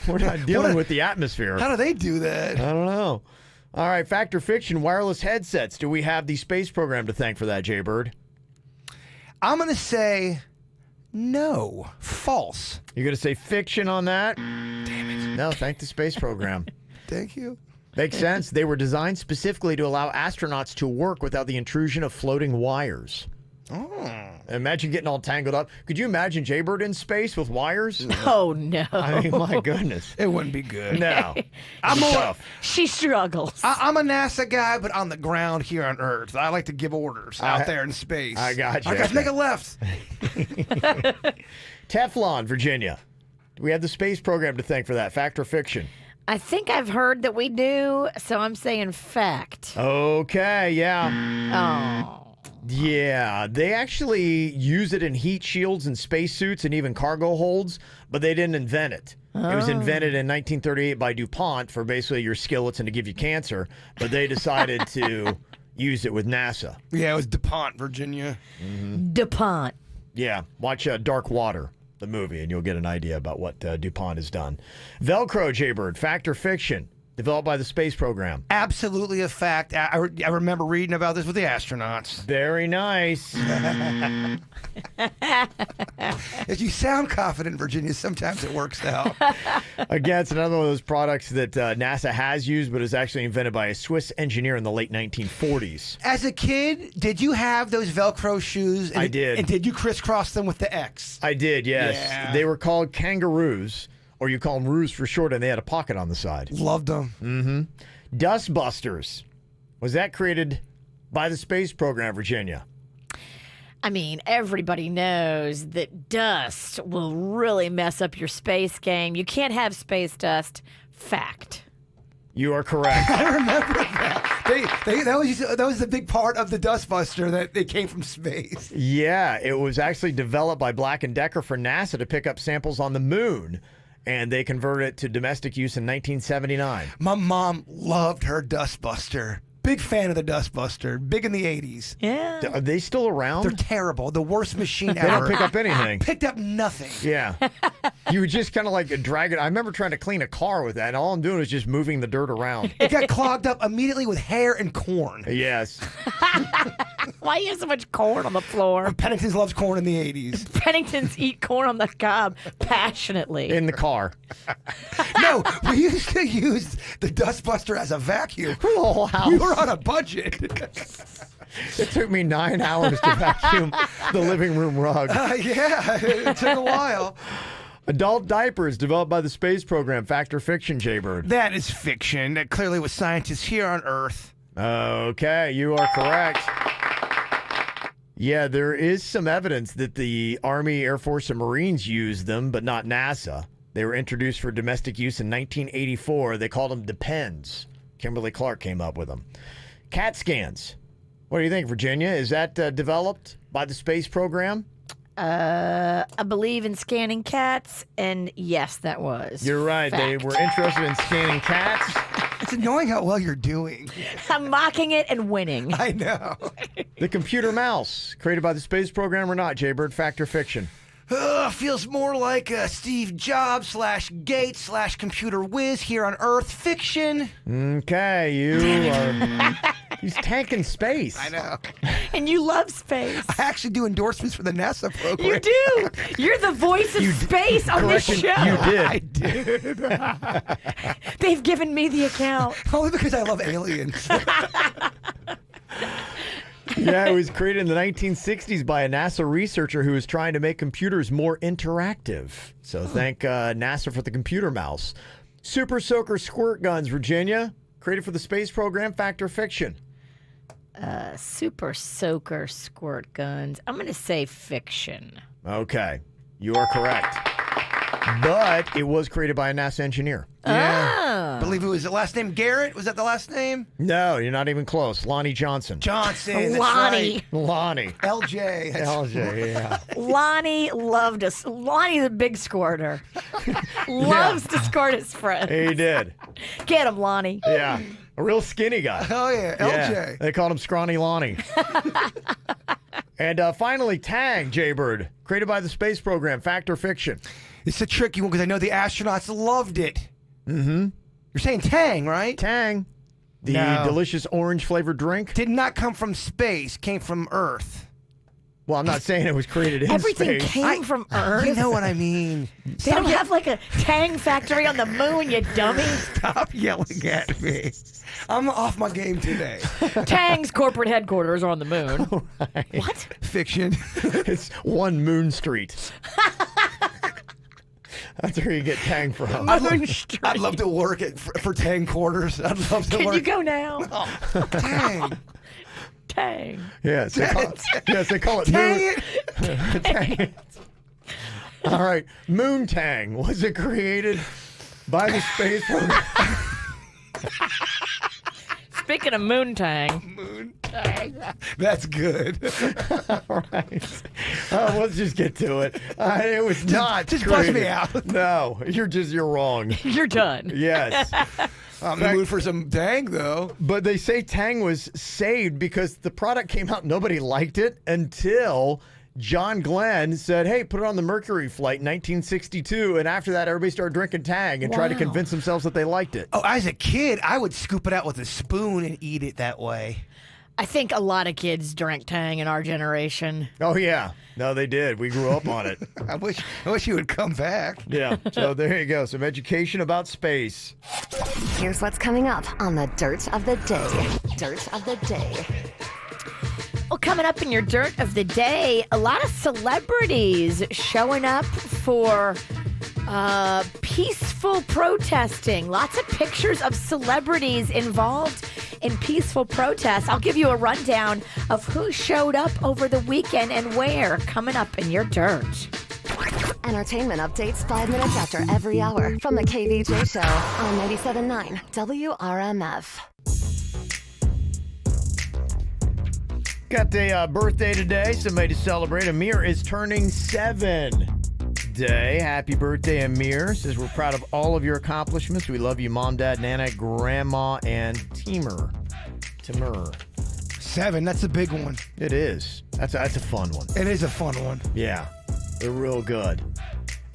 We're not dealing with the atmosphere. How do they do that? I don't know. All right, fact or fiction, wireless headsets. Do we have the space program to thank for that, Jay Bird? I'm going to say no. False. You're going to say fiction on that? Damn it. No, thank the space program. Thank you. Makes sense. They were designed specifically to allow astronauts to work without the intrusion of floating wires. Oh. Imagine getting all tangled up. Could you imagine Jay Bird in space with wires? Oh, no. I mean, my goodness. It wouldn't be good. No. I'm tough. She struggles. I'm a NASA guy, but on the ground here on Earth. I like to give orders out there in space. I got you. All right, guys, make a left. Teflon, Virginia. Do we have the space program to thank for that? Fact or fiction? I think I've heard that we do, so I'm saying fact. Okay, yeah. Oh. Yeah, they actually use it in heat shields and spacesuits and even cargo holds, but they didn't invent it. It was invented in 1938 by DuPont for basically your skillets and to give you cancer, but they decided to use it with NASA. Yeah, it was DuPont, Virginia. DuPont. Yeah, watch Dark Water, the movie, and you'll get an idea about what DuPont has done. Velcro, Jaybird, fact or fiction? Developed by the space program. Absolutely a fact. I remember reading about this with the astronauts. Very nice. If you sound confident, Virginia, sometimes it works out. Again, it's another one of those products that NASA has used, but is actually invented by a Swiss engineer in the late 1940s. As a kid, did you have those Velcro shoes? I did. And did you crisscross them with the X? I did, yes. Yeah. They were called kangaroos, or you call them roos for short, and they had a pocket on the side. Loved them. Dustbusters. Was that created by the space program, Virginia? I mean, everybody knows that dust will really mess up your space game. You can't have space dust. Fact. You are correct. I remember that. That was the big part of the Dustbuster, that they came from space. Yeah, it was actually developed by Black & Decker for NASA to pick up samples on the moon, and they converted it to domestic use in 1979. My mom loved her Dustbuster. Big fan of the Dustbuster. Big in the 80s. Yeah. Are they still around? They're terrible. The worst machine ever. They don't pick up anything. Picked up nothing. Yeah. You would just kind of like drag it. I remember trying to clean a car with that, and all I'm doing is just moving the dirt around. It got clogged up immediately with hair and corn. Yes. Why you have so much corn on the floor? Pennington's loves corn in the 80s. Penningtons eat corn on the cob passionately. In the car. No, we used to use the Dustbuster as a vacuum. The whole house. We were on a budget. It took me 9 hours to vacuum the living room rug. Yeah, it took a while. Adult diapers developed by the space program. Fact or fiction, Jaybird? That is fiction. That clearly was scientists here on Earth. Okay, you are correct. Yeah, there is some evidence that the Army, Air Force, and Marines used them, but not NASA. They were introduced for domestic use in 1984. They called them Depends. Kimberly Clark came up with them. CAT scans. What do you think, Virginia? Is that developed by the space program? I believe in scanning cats, and yes, that was. You're right. Fact. They were interested in scanning cats. It's annoying how well you're doing. I'm mocking it and winning. I know. The computer mouse, created by the space program or not, Jaybird? Fact or fiction? Feels more like Steve Jobs / Gates / computer whiz here on Earth. Fiction. Okay, you are... He's tanking space. I know. And you love space. I actually do endorsements for the NASA program. You do. You're the voice of space on this show. You did. I did. They've given me the account. Only because I love aliens. Yeah, it was created in the 1960s by a NASA researcher who was trying to make computers more interactive. So thank NASA for the computer mouse. Super Soaker squirt guns, Virginia, created for the space program. Fact or fiction? Super Soaker squirt guns. I'm going to say fiction. Okay, you are correct. But it was created by a NASA engineer. Yeah. I believe it was the last name Garrett. Was that the last name? No, you're not even close. Lonnie Johnson. Johnson. That's Lonnie. right. Lonnie. LJ. That's LJ, yeah. Lonnie loved us. Lonnie's a big squirter. Loves to squirt his friends. He did. Get him, Lonnie. Yeah. A real skinny guy. Oh, yeah. Yeah. LJ. They called him Scrawny Lonnie. And finally, Tang, Jaybird, created by the space program. Fact or fiction? It's a tricky one because I know the astronauts loved it. Mm-hmm. You're saying Tang, right? Tang. The No. delicious orange-flavored drink. Did not come from space. Came from Earth. Well, I'm not saying it was created in Everything space. came from Earth. You know what I mean. They don't have like a Tang factory on the moon, you dummy. Stop yelling at me. I'm off my game today. Tang's corporate headquarters are on the moon. What? Fiction. It's one Moon Street. That's where you get Tang from. I'd love to work for Tang quarters. I'd love to Can work. you go now? Oh, Tang. Tang. Yes, they call it, yes, they call it Tang Moon. it. Tang it. All right, Moontang. Was it created by the space program? Speaking of Moontang, That's good. All right. Let's just get to it. It was not. Just creative. bust me out. No, you're wrong. You're done. Yes. I'm in the mood for some Tang, though. But they say Tang was saved because the product came out, nobody liked it until John Glenn said, hey, put it on the Mercury flight in 1962. And after that, everybody started drinking Tang and tried to convince themselves that they liked it. Oh, as a kid, I would scoop it out with a spoon and eat it that way. I think a lot of kids drank Tang in our generation. Oh, yeah. No, they did. We grew up on it. I wish you would come back. Yeah. So there you go. Some education about space. Here's what's coming up on the Dirt of the Day. Dirt of the Day. Well, coming up in your Dirt of the Day, a lot of celebrities showing up for peaceful protesting. Lots of pictures of celebrities involved in peaceful protests. I'll give you a rundown of who showed up over the weekend and where, coming up in your Dirt. Entertainment updates 5 minutes after every hour from the KVJ Show on 97.9 WRMF. Got a birthday today, somebody to celebrate. Amir is turning 7 today. Happy birthday, Amir. Says we're proud of all of your accomplishments. We love you, Mom, Dad, Nana, Grandma, and Timur. 7, that's a big one. It is. That's a fun one. It is a fun one. Yeah, they're real good.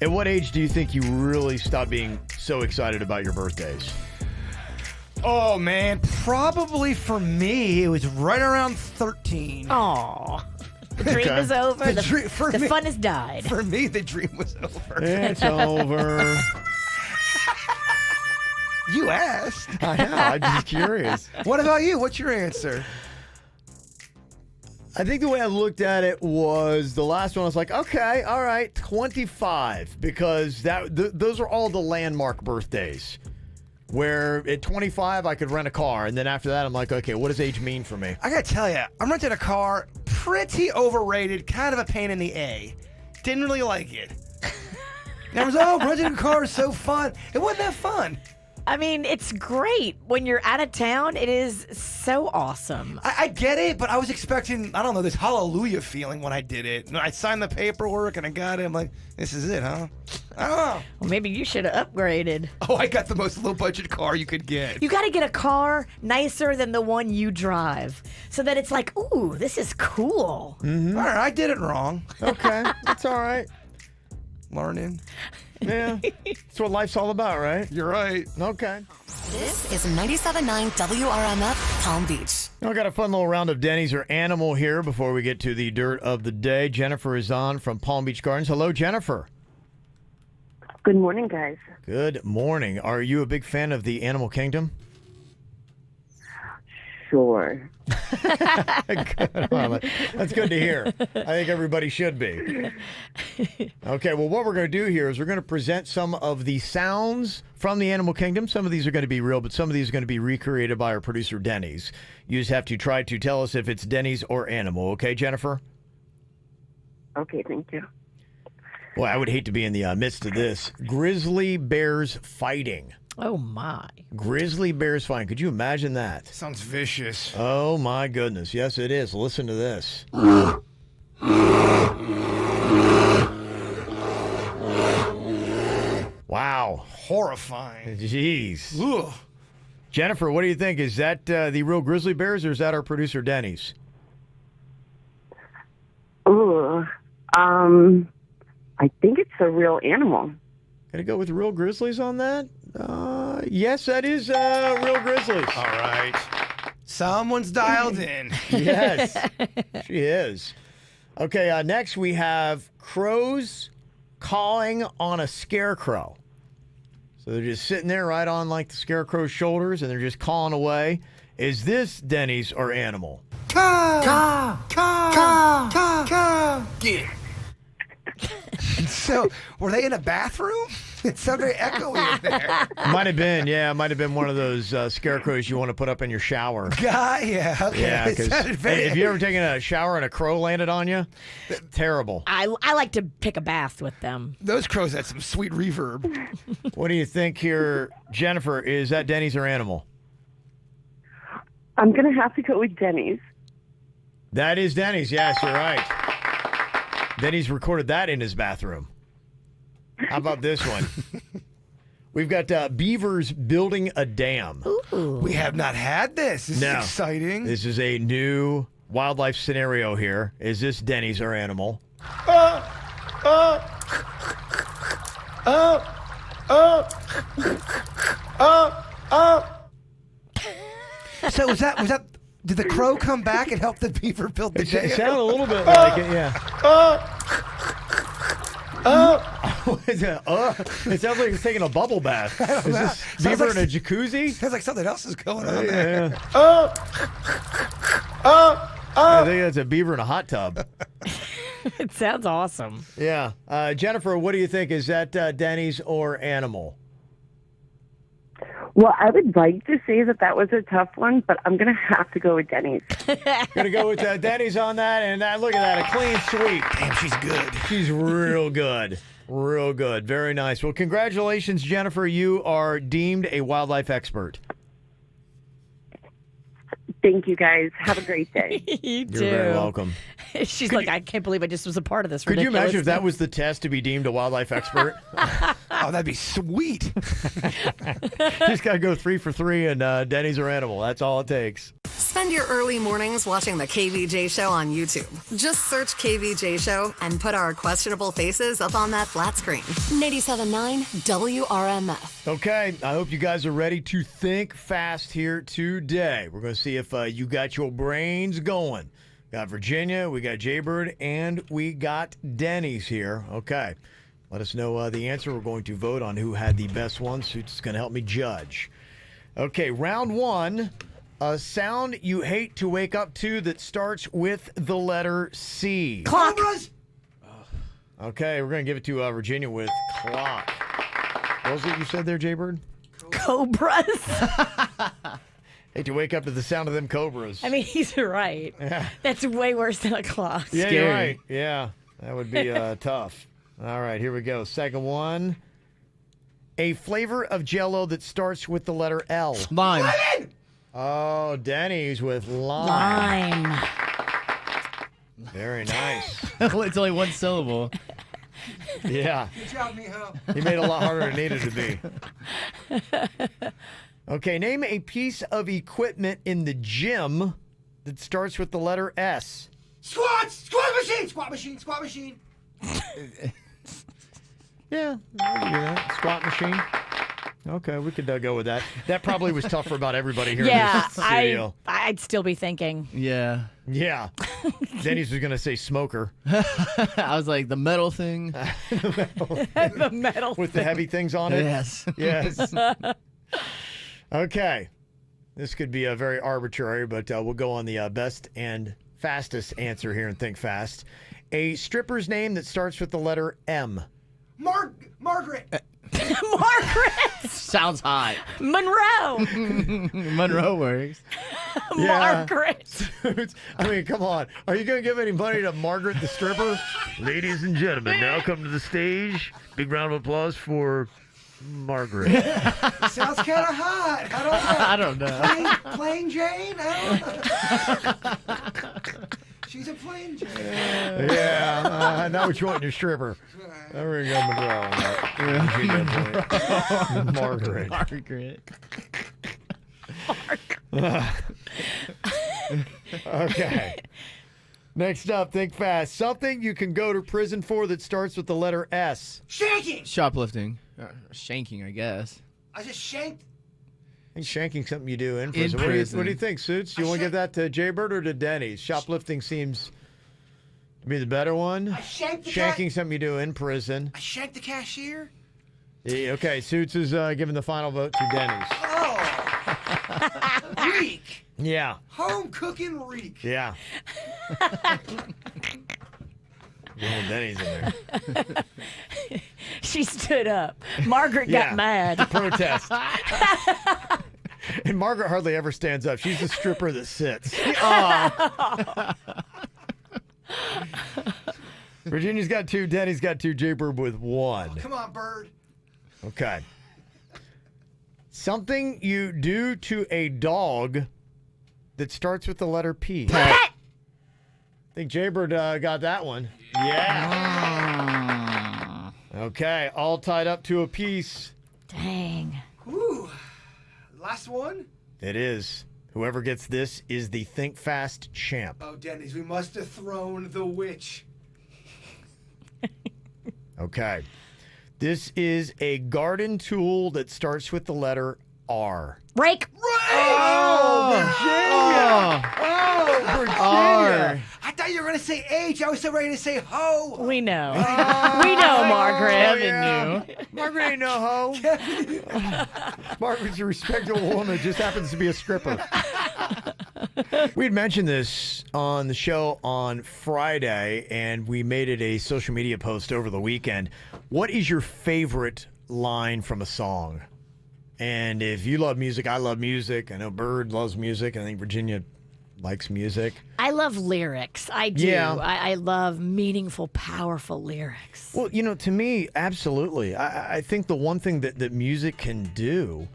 At what age do you think you really stop being so excited about your birthdays? Oh, man. Probably for me, it was right around 13. Aw. The dream is over. The fun has died. For me, the dream was over. It's over. You asked. I know. I'm just curious. What about you? What's your answer? I think the way I looked at it was the last one. I was like, okay, all right, 25, because those are all the landmark birthdays. Where at 25, I could rent a car. And then after that, I'm like, okay, what does age mean for me? I got to tell you, I'm renting a car, pretty overrated, kind of a pain in the A. Didn't really like it. And I was, renting a car is so fun. It wasn't that fun. I mean, it's great. When you're out of town, it is so awesome. I get it, but I was expecting, I don't know, this hallelujah feeling when I did it. And I signed the paperwork and I got it. I'm like, this is it, huh? I don't know. Well, maybe you should have upgraded. Oh, I got the most low-budget car you could get. You got to get a car nicer than the one you drive so that it's like, ooh, this is cool. Mm-hmm. All right, I did it wrong. Okay, that's all right. Learning. Yeah, that's what life's all about, right? You're right. Okay. This is 97.9 WRMF Palm Beach. I got a fun little round of Dennys or Animal here before we get to the Dirt of the Day. Jennifer is on from Palm Beach Gardens. Hello, Jennifer. Good morning, guys. Good morning. Are you a big fan of the animal kingdom? Sure. Good. Well, that's good to hear. I think everybody should be. Okay, well, what we're going to do here is we're going to present some of the sounds from the animal kingdom. Some of these are going to be real, but some of these are going to be recreated by our producer, Dennys. You just have to try to tell us if it's Dennys or animal. Okay, Jennifer? Okay, thank you. Well, I would hate to be in the midst of this. Grizzly bears fighting. Oh, my. Grizzly bears fighting. Could you imagine that? Sounds vicious. Oh, my goodness. Yes, it is. Listen to this. Wow. Horrifying. Jeez. Ugh. Jennifer, what do you think? Is that the real grizzly bears or is that our producer, Dennys? Ooh. I think it's a real animal. Gonna go with real grizzlies on that? Yes, that is real grizzlies. All right. Someone's dialed in. Yes, she is. Okay, next we have crows cawing on a scarecrow. So they're just sitting there right on like the scarecrow's shoulders and they're just cawing away. Is this Dennys or animal? Caw! Get. So, were they in a bathroom? It sounded very echoey in there. Might have been, yeah. It might have been one of those scarecrows you want to put up in your shower. Yeah, okay. Yeah, because very... have you ever taken a shower and a crow landed on you? Terrible. I like to pick a bath with them. Those crows had some sweet reverb. What do you think here, Jennifer? Is that Dennys or animal? I'm going to have to go with Dennys. That is Dennys. Yes, you're right. Dennys recorded that in his bathroom. How about this one? We've got beavers building a dam. Ooh. We have not had this. This is exciting. This is a new wildlife scenario here. Is this Dennys or animal? So was that? Did the crow come back and help the beaver build the dam? It sounded a little bit like it, yeah. It sounds like it's taking a bubble bath. Is this beaver in a jacuzzi? Sounds like something else is going on Yeah. there. I think that's a beaver in a hot tub. It sounds awesome. Yeah. Jennifer, what do you think? Is that Dennys or animal? Well, I would like to say that was a tough one, but I'm going to have to go with Dennys. Going to go with Dennys on that, and look at that, a clean sweep. Damn, she's good. She's real good. Real good. Very nice. Well, congratulations, Jennifer. You are deemed a wildlife expert. Thank you, guys. Have a great day. You You're very welcome. She's like, I can't believe I just was a part of this. Could you ridiculous imagine if that thing." was the test to be deemed a wildlife expert? Oh, that'd be sweet. Just got to go 3 for 3 and Dennys or animal. That's all it takes. Spend your early mornings watching the KVJ Show on YouTube. Just search KVJ Show and put our questionable faces up on that flat screen. 97.9 WRMF. Okay, I hope you guys are ready to think fast here today. We're going to see if you got your brains going. Got Virginia, we got Jaybird, and we got Dennys here. Okay, let us know the answer. We're going to vote on who had the best one, so it's going to help me judge. Okay, round one. A sound you hate to wake up to that starts with the letter C. Clock. Okay, we're going to give it to Virginia with clock. What was it you said there, Jaybird? Cobras. Hate to wake up to the sound of them cobras. I mean, he's right. Yeah. That's way worse than a clock. Yeah, you're right. Yeah, that would be tough. All right, here we go. Second one. A flavor of Jell-O that starts with the letter L. Lime. Oh, Dennys with lime. Lime. Very nice. It's only one syllable. Yeah. Good job, mijo. He made it a lot harder than it needed to be. Okay, name a piece of equipment in the gym that starts with the letter S. Squats! Squat machine! Squat machine! Squat machine! Yeah, I can do that. Squat machine. Okay, we could go with that. That probably was tough for about everybody here in this studio. I'd still be thinking. Yeah. Yeah. Dennys was going to say smoker. I was like, the metal thing. The metal With the heavy things on it? Yes. Yes. Okay. This could be very arbitrary, but we'll go on the best and fastest answer here and think fast. A stripper's name that starts with the letter M. Margaret! Margaret. Sounds hot. Monroe. Monroe works. Margaret. I mean, come on. Are you going to give any money to Margaret the stripper? Ladies and gentlemen, now come to the stage. Big round of applause for Margaret. Sounds kind of hot. I don't know. Plain Jane? I don't know. She's a plain Jane. Yeah. Now what you want in your stripper. There we go, Monroe. Margaret. Okay. Next up, think fast. Something you can go to prison for that starts with the letter S. Shanking! Shoplifting. Shanking, I guess. I just shanked. I think shanking's something you do in prison. What do you think, Suits? You want to give that to Jaybird or to Dennys? Shoplifting seems to be the better one. I shanked the Shanking's something you do in prison. I shanked the cashier. Yeah, okay, Suits is giving the final vote to Dennys. Oh. Reek. Yeah. Home cooking reek. Yeah. Dennys in there. She stood up. Margaret got mad. Protest. And Margaret hardly ever stands up. She's the stripper that sits. Virginia's got 2, Dennys got 2, Jaybird with 1. Oh, come on, Bird. Okay. Something you do to a dog that starts with the letter P. Pet. I think Jaybird got that one. Yeah. Okay, all tied up to a piece. Dang. Whew. Last one? It is. Whoever gets this is the Think Fast champ. Oh, Dennys, we must dethrone the witch. Okay. This is a garden tool that starts with the letter R. Rake. Oh, Virginia! Oh, Virginia! I thought you were going to say H. I was so ready to say ho. We know. We know, Margaret. Oh, yeah. Margaret ain't no hoe. Margaret's a respectable woman. Just happens to be a stripper. We'd mentioned this on the show on Friday, and we made it a social media post over the weekend. What is your favorite line from a song? And if you love music, I love music. I know Bird loves music. I think Virginia likes music. I love lyrics. I do. Yeah. I love meaningful, powerful lyrics. Well, to me, absolutely. I think the one thing that music can do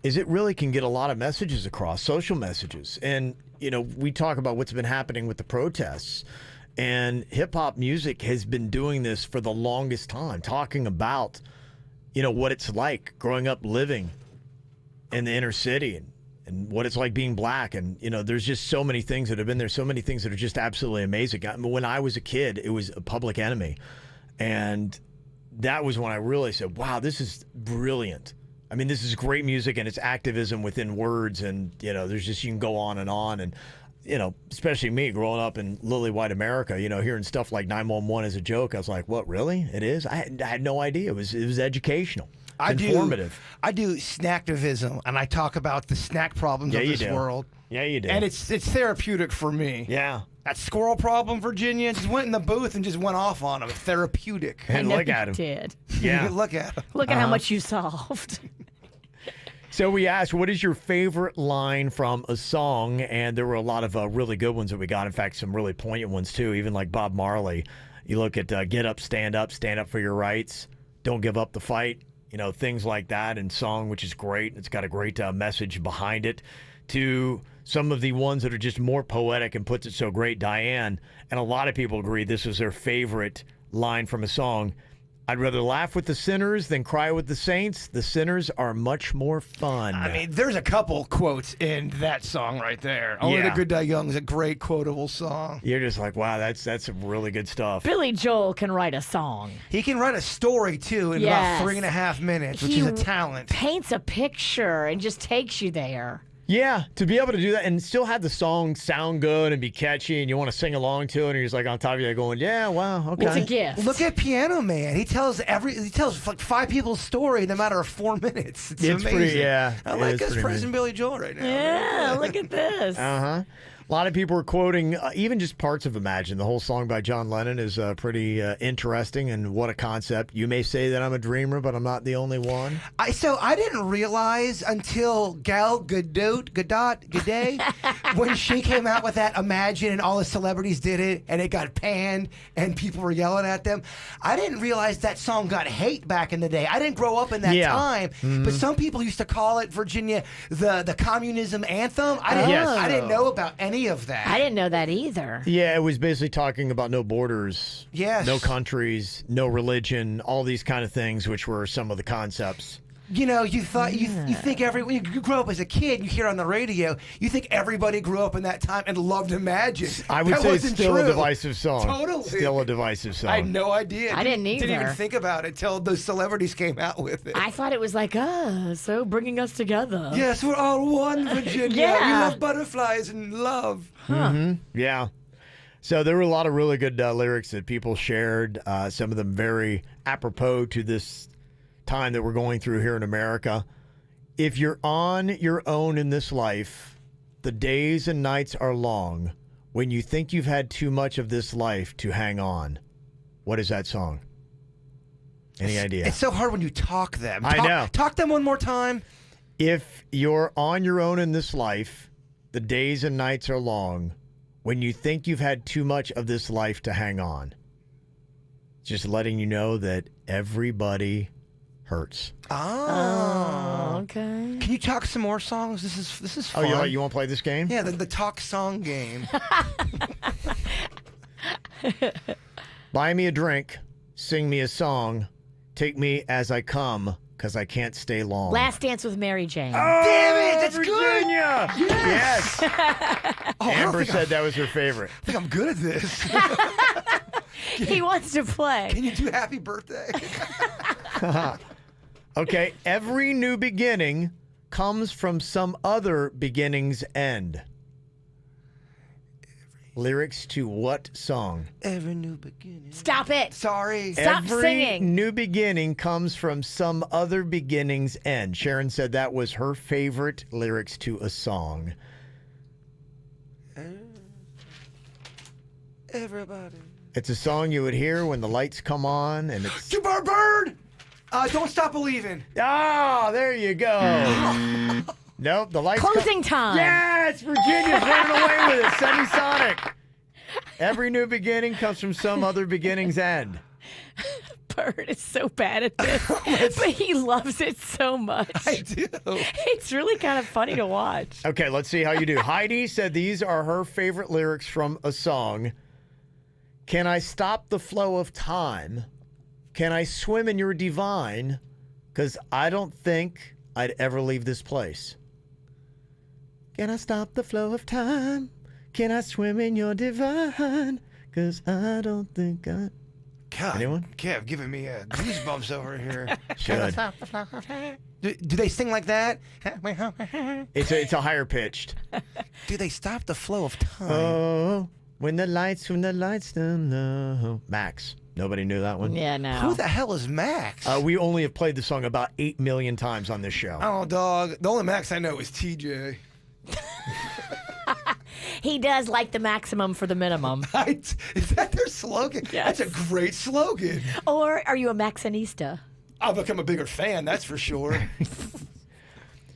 is it really can get a lot of messages across, social messages. And, we talk about what's been happening with the protests. And hip-hop music has been doing this for the longest time, talking about, what it's like growing up living in the inner city and what it's like being black. And, there's just so many things that have been there, so many things that are just absolutely amazing. When I was a kid, it was a Public Enemy. And that was when I really said, wow, this is brilliant. I mean, this is great music, and it's activism within words. And, there's just, you can go on. And, especially me growing up in lily white America, hearing stuff like 911 as a joke. I was like, what, really? It is? I had no idea. It was educational. Informative. I do snacktivism, and I talk about the snack problems of this world. Yeah, you do. And it's therapeutic for me. Yeah. That squirrel problem, Virginia, just went in the booth and just went off on him. Therapeutic. And look at him. Did. Yeah. Look at him. Look at how much you solved. So we asked, what is your favorite line from a song? And there were a lot of really good ones that we got. In fact, some really poignant ones, too, even like Bob Marley. You look at get up for your rights. Don't give up the fight. Things like that in song, which is great. It's got a great message behind it. To some of the ones that are just more poetic and puts it so great, Diane. And a lot of people agree this is their favorite line from a song. I'd rather laugh with the sinners than cry with the saints. The sinners are much more fun. I mean, there's a couple quotes in that song right there. Only the Good Die Young is a great quotable song. You're just like, wow, that's some really good stuff. Billy Joel can write a song. He can write a story, too, in about 3.5 minutes, which is a talent. Paints a picture and just takes you there. Yeah, to be able to do that and still have the song sound good and be catchy and you want to sing along to it and you're just like on top of you going, yeah, wow, okay. It's a gift. Look at Piano Man. He tells like 5 people's story in a matter of 4 minutes. It's amazing. Pretty, yeah. I like us praising Billy Joel right now. Yeah, look at this. Uh-huh. A lot of people are quoting even just parts of Imagine. The whole song by John Lennon is pretty interesting, and what a concept. You may say that I'm a dreamer, but I'm not the only one. So I didn't realize until Gal Gadot, when she came out with that Imagine and all the celebrities did it, and it got panned, and people were yelling at them. I didn't realize that song got hate back in the day. I didn't grow up in that time, but some people used to call it, Virginia, the communism anthem. I didn't know about any of that. I didn't know that either. Yeah, it was basically talking about no borders, no countries, no religion, all these kind of things, which were some of the concepts. You thought you think when you grow up as a kid, you hear on the radio, you think everybody grew up in that time and loved Imagine. I would say it's still a divisive song. Totally. Still a divisive song. I had no idea. I didn't either. Didn't even think about it until those celebrities came out with it. I thought it was like, so bringing us together. Yes, we're all one, Virginia. Yeah. We love butterflies and love. Huh. Yeah. So there were a lot of really good lyrics that people shared, some of them very apropos to this time that we're going through here in America. If you're on your own in this life, the days and nights are long. When you think you've had too much of this life to hang on. What is that song? Any idea? It's so hard when you talk them. I know. Talk them one more time. If you're on your own in this life, the days and nights are long. When you think you've had too much of this life to hang on. Just letting you know that everybody hurts. Oh, okay. Can you talk some more songs? This is fun. Oh, you want to play this game? Yeah, the talk song game. Buy me a drink, sing me a song, take me as I come, because I can't stay long. Last Dance with Mary Jane. Oh, Damn it, that's Virginia! good. Yes. Oh, Amber said that was her favorite. I think I'm good at this. He wants to play. Can you do Happy Birthday? Okay, every new beginning comes from some other beginning's end. Lyrics to what song? Every new beginning. Stop it. Sorry. Stop Every singing. new beginning comes from some other beginning's end. Sharon said that was her favorite lyrics to a song. Everybody. It's a song you would hear when the lights come on, and it's... Bird! Don't Stop Believing. Oh, there you go. Nope, the lights... Closing time. Yes, Virginia's running away with it. Semisonic. Every new beginning comes from some other beginning's end. Bird is so bad at this, but he loves it so much. I do. It's really kind of funny to watch. Okay, let's see how you do. Heidi said these are her favorite lyrics from a song. Can I stop the flow of time? Can I swim in your divine? Because I don't think I'd ever leave this place. Can I stop the flow of time? Can I swim in your divine? Because I don't think I... God, Anyone? Kev, giving me goosebumps over here. Should. Do they sing like that? It's a higher pitched. Do they stop the flow of time? Oh, when the lights down low. Max. Nobody knew that one? Yeah, no. Who the hell is Max? We only have played the song about 8 million times on this show. Oh, dog. The only Max I know is TJ. He does like the maximum for the minimum. Is that their slogan? Yes. That's a great slogan. Or are you a Maxinista? I'll become a bigger fan, that's for sure.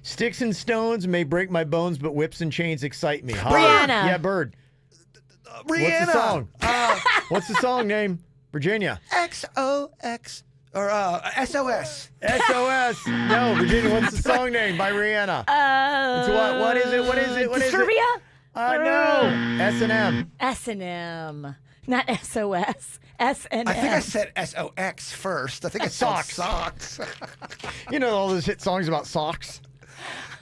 Sticks and stones may break my bones, but whips and chains excite me. Brianna. Yeah, Bird. Brianna. What's the song? What's the song name? Virginia. XOX. Or SOS. SOS. No, Virginia, what's the song name by Rihanna? It's what? What is it? What is it? What is Disturbia? it? No. S&M. S&M. Not SOS. S&M. I think I said SOX first. I think I said socks. You know all those hit songs about socks?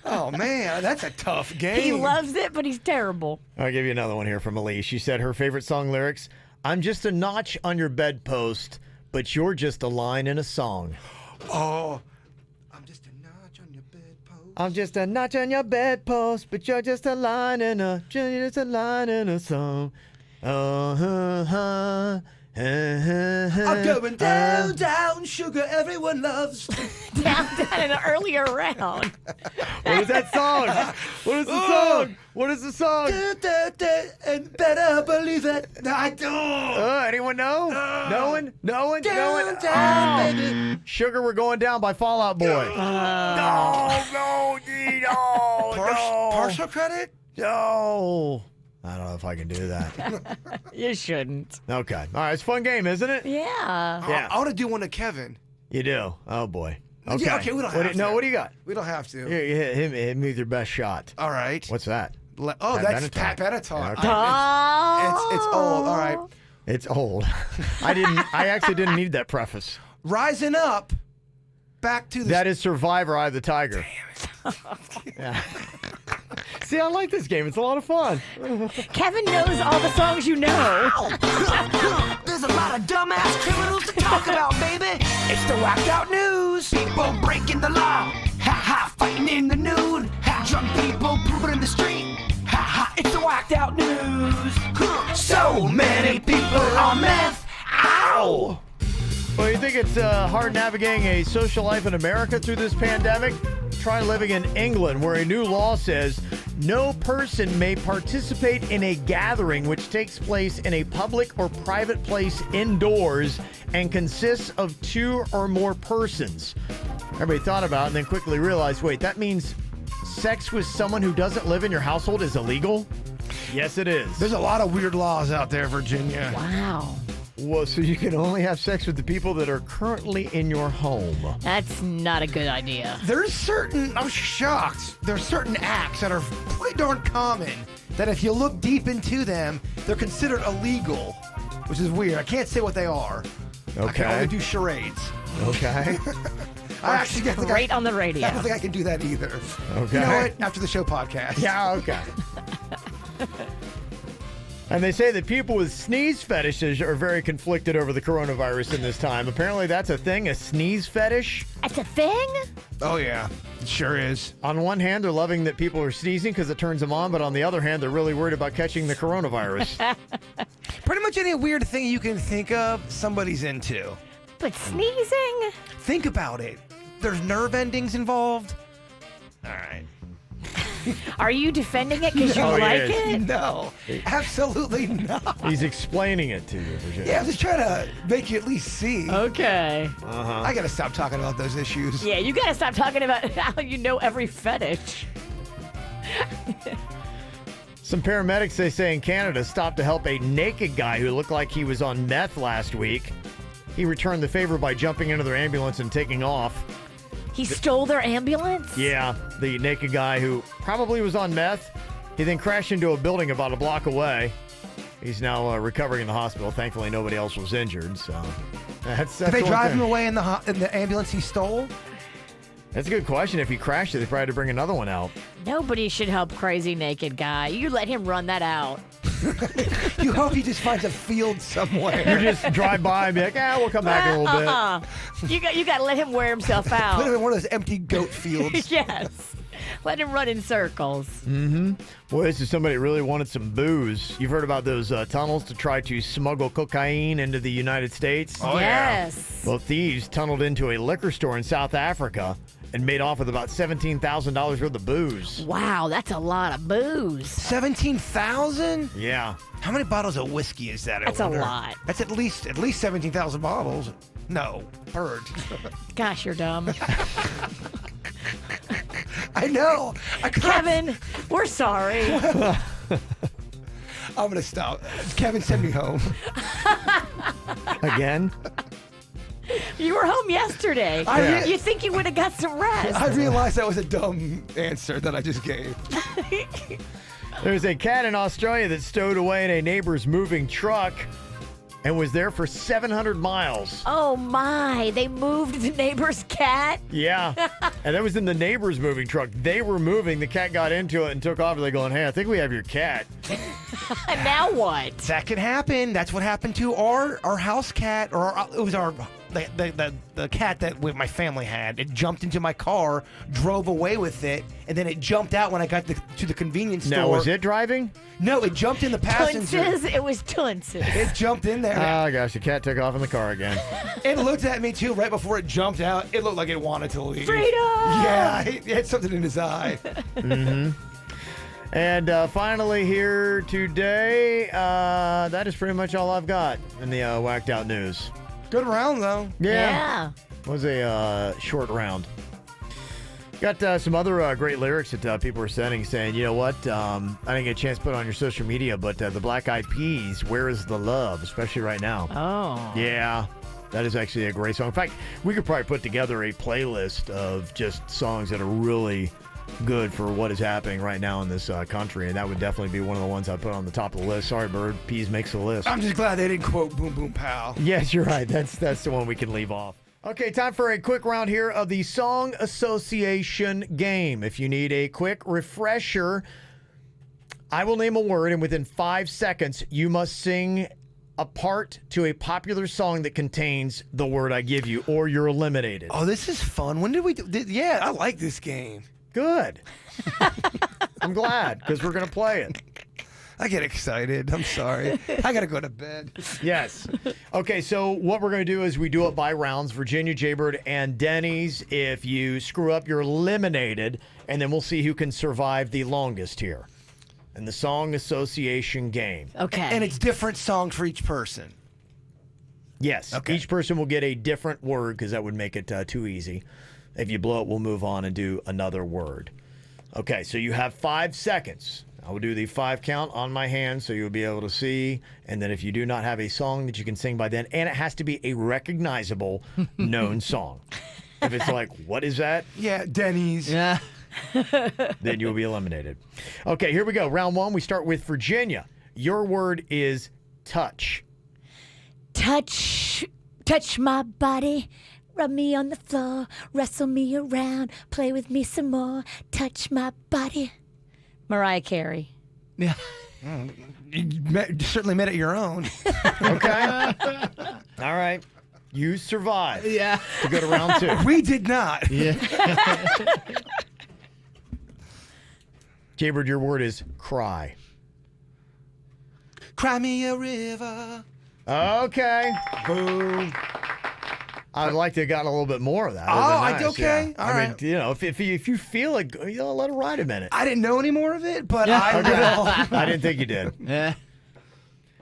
Oh, man, that's a tough game. He loves it, but he's terrible. I'll give you another one here from Elise. She said her favorite song lyrics, I'm just a notch on your bedpost, but you're just a line in a song. Oh, I'm just a notch on your bedpost. I'm just a notch on your bedpost, but you're just a line in a song. I'm going down, down, sugar everyone loves. Down in an earlier round. What is that song? What is the song? What is the song? And better believe it. I don't. Anyone know? No one? No one? No one? Down, baby. Sugar, we're going down by Fall Out Boy. No. Partial credit? No. I don't know if I can do that. You shouldn't. Okay. All right. It's a fun game, isn't it? Yeah. Yeah. I want to do one to Kevin. You do? Oh, boy. Okay. Yeah, okay, we don't have to. No, what do you got? We don't have to. Here, you hit me with your best shot. All right. What's that? That's Pat Benatar. Okay. It's old. All right. It's old. I actually didn't need that preface. Rising up. Back to the... That is Survivor, Eye of the Tiger. Damn it. Yeah. See, I like this game. It's a lot of fun. Kevin knows all the songs you know. There's a lot of dumbass criminals to talk about, baby. It's the whacked out news. People breaking the law. Ha ha, fighting in the nude. Ha, drunk people pooping in the street. Ha ha, it's the whacked out news. So many people on meth. Ow! Well, you think it's hard navigating a social life in America through this pandemic? Try living in England, where a new law says no person may participate in a gathering which takes place in a public or private place indoors and consists of 2 or more persons. Everybody thought about it and then quickly realized, wait, that means sex with someone who doesn't live in your household is illegal? Yes, it is. There's a lot of weird laws out there, Virginia. Wow. Well, so you can only have sex with the people that are currently in your home. That's not a good idea. I'm shocked. There's certain acts that are pretty darn common that if you look deep into them, they're considered illegal. which is weird. I can't say what they are. I can only do charades. Okay. I actually don't think Great on the radio. I don't think I can do that either. Okay. You know what? After the show podcast. Yeah, okay. And they say that people with sneeze fetishes are very conflicted over the coronavirus in this time. Apparently that's a thing, a sneeze fetish. That's a thing? Oh, yeah. It sure is. On one hand, they're loving that people are sneezing because it turns them on, but on the other hand, they're really worried about catching the coronavirus. Pretty much any weird thing you can think of, somebody's into. But sneezing? Think about it. There's nerve endings involved. All right. Are you defending it because you like it? No, absolutely not. He's explaining it to you, Virginia. Yeah, I'm just trying to make you at least see. Okay. I got to stop talking about those issues. Yeah, you got to stop talking about how you know every fetish. Some paramedics, they say, in Canada stopped to help a naked guy who looked like he was on meth last week. He returned the favor by jumping into their ambulance and taking off. He stole their ambulance? Yeah, the naked guy who probably was on meth. He then crashed into a building about a block away. He's now recovering in the hospital. Thankfully, nobody else was injured. So that's Did they drive him away in the ambulance he stole? That's a good question. If he crashed it, they probably had to bring another one out. Nobody should help crazy naked guy. You let him run that out. You hope he just finds a field somewhere. You just drive by and be like, we'll come back in a little bit. You got to let him wear himself out. Put him in one of those empty goat fields. Yes. Let him run in circles. Mm-hmm. Boy, this is somebody that really wanted some booze. You've heard about those tunnels to try to smuggle cocaine into the United States? Oh, yes. Well, thieves tunneled into a liquor store in South Africa and made off with about $17,000 worth of booze. Wow, that's a lot of booze. 17,000? Yeah. How many bottles of whiskey is that? That's a lot. That's at least 17,000 bottles. No, bird. Gosh, you're dumb. I know. Kevin, we're sorry. I'm gonna stop. Kevin, send me home. Again? You were home yesterday. You think you would have got some rest. I realized that was a dumb answer that I just gave. There's a cat in Australia that stowed away in a neighbor's moving truck and was there for 700 miles. Oh my, they moved the neighbor's cat? Yeah. And that was in the neighbor's moving truck. They were moving. The cat got into it and took off. They're going, hey, I think we have your cat. Now what? That can happen. That's what happened to our house cat, or it was the cat that my family had. It jumped into my car, drove away with it, and then it jumped out when I got to the convenience store. Now, was it driving? No, it jumped in the passenger. Tunces? It was Tunces. It jumped in there. Oh, gosh, the cat took off in the car again. It looked at me, too, right before it jumped out. It looked like it wanted to leave. Freedom! Yeah, it had something in his eye. Mm-hmm. And finally here today, that is pretty much all I've got in the whacked out news. Good round, though. Yeah. Was a short round. Got some other great lyrics that people were sending saying, you know what, I didn't get a chance to put it on your social media, but the Black Eyed Peas, Where is the Love, especially right now. Oh. Yeah, that is actually a great song. In fact, we could probably put together a playlist of just songs that are really good for what is happening right now in this country, and that would definitely be one of the ones I put on the top of the list. Sorry, Bird, Peas makes the list. I'm just glad they didn't quote Boom Boom Pow. Yes, you're right. That's the one we can leave off. Okay, time for a quick round here of the Song Association game. If you need a quick refresher, I will name a word, and within 5 seconds, you must sing a part to a popular song that contains the word I give you, or you're eliminated. Oh, this is fun. When did we do? Yeah, I like this game. Good. I'm glad, because we're going to play it. I get excited. I'm sorry. I got to go to bed. Yes. Okay, so what we're going to do is we do it by rounds. Virginia, Jaybird, and Dennys. If you screw up, you're eliminated, and then we'll see who can survive the longest here in the Song Association game. Okay. And it's different songs for each person. Yes. Okay. Each person will get a different word because that would make it too easy. If you blow it, we'll move on and do another word. Okay, so you have 5 seconds. I will do the 5 count on my hand so you'll be able to see. And then if you do not have a song that you can sing by then, and it has to be a recognizable, known song. If it's like, what is that? Yeah, Dennys. Yeah. Then you'll be eliminated. Okay, here we go. Round 1, we start with Virginia. Your word is touch. Touch my body, rub me on the floor, wrestle me around, play with me some more. Touch my body. Mariah Carey. Yeah. You certainly made it your own. Okay. All right. You survived. Yeah. To go to round 2. We did not. Yeah. Jaybird, your word is cry. Cry me a river. Okay. Boom. I'd like to have gotten a little bit more of that. Okay. Yeah. All right. mean, if you feel it, let it ride a minute. I didn't know any more of it, but Yeah. I will. I didn't think you did. Yeah.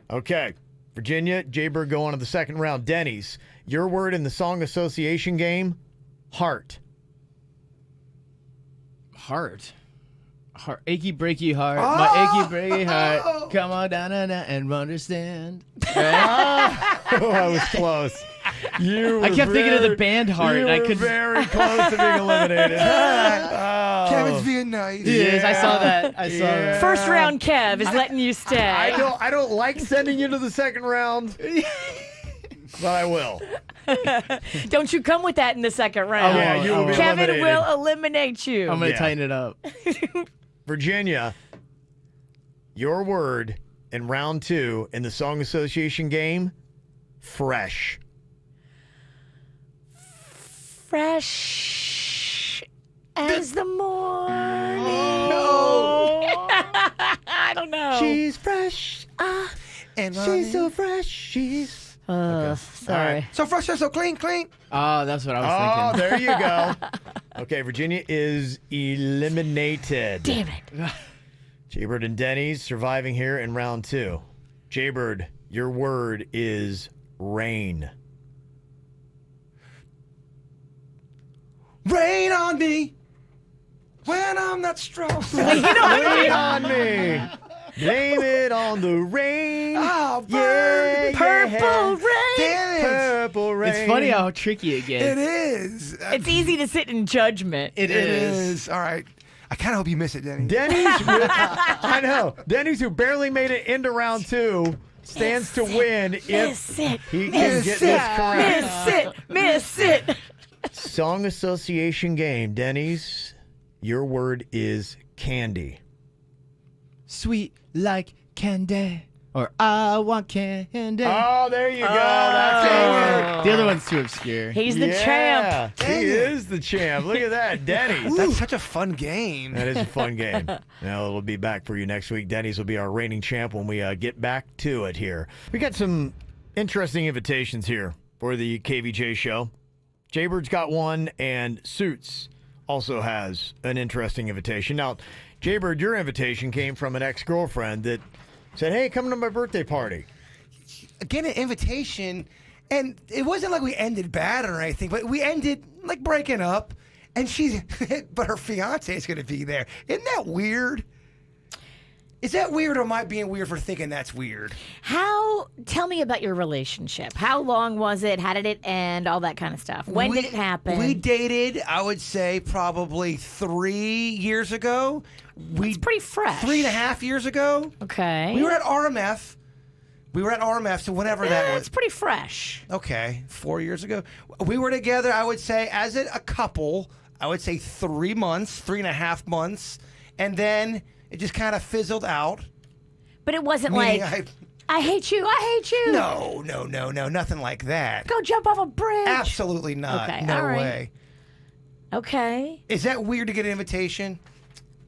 Okay. Virginia, Jaybird go on to the second round. Dennys, your word in the song association game, heart. Heart. Achy breaky heart. My achy breaky heart. Come on down and understand. Right? Oh, I was close. I kept thinking of the band Heart. You I were could very close to being eliminated. Kevin's being nice. Yes, I saw that. I saw that. First round Kev is letting you stay. I don't like sending you to the second round, but I will. Don't you come with that in the second round. Yeah, you will be Kevin eliminated. will eliminate you. I'm going to Yeah. tighten it up. Virginia, your word in round 2 in the song association game, fresh. Fresh as the morning. I don't know. She's fresh. And She's so fresh. She's. Sorry. So fresh, so clean. Oh, that's what I was Oh, thinking. there you go. Okay, Virginia is eliminated. Damn it. Jaybird and Dennys surviving here in round 2. Jaybird, your word is rain. Rain on me when I'm not strong. Rain on me. Blame it on the rain. Oh, burn. Purple rain. Damn it. Purple rain. It's funny how tricky it gets. It is. It's easy to sit in judgment. It It is. is. All right. I kind of hope you miss it, Denny. Dennys, I know. Dennys, who barely made it into round 2, stands to win if Miss it. he can get this correct. Miss it. Song association game. Dennys, your word is candy. Sweet like candy. Or I want candy. Oh, there you go. That's The other one's too obscure. He's the champ. He is the champ. Look at that, Dennys. That's such a fun game. That is a fun game. Now it'll be back for you next week. Dennys will be our reigning champ when we get back to it here. We got some interesting invitations here for the KVJ show. Jaybird's got one, and Suits also has an interesting invitation. Now, Jaybird, your invitation came from an ex-girlfriend that said, hey, come to my birthday party. Again, an invitation, and it wasn't like we ended bad or anything, but we ended like breaking up, and but her fiance is going to be there. Isn't that weird? Is that weird, or am I being weird for thinking that's weird? Tell me about your relationship. How long was it? How did it end? All that kind of stuff. When did it happen? We dated, I would say, probably 3 years ago. It's pretty fresh. 3.5 years ago. Okay. We were at RMF. So whenever that was. It's pretty fresh. Okay, 4 years ago. We were together, I would say, as a couple, I would say 3 months, 3.5 months. And then it just kind of fizzled out. But it wasn't Meaning like, I hate you, I hate you. No, nothing like that. Go jump off a bridge. Absolutely not. Okay, no all right. way. Okay. Is that weird to get an invitation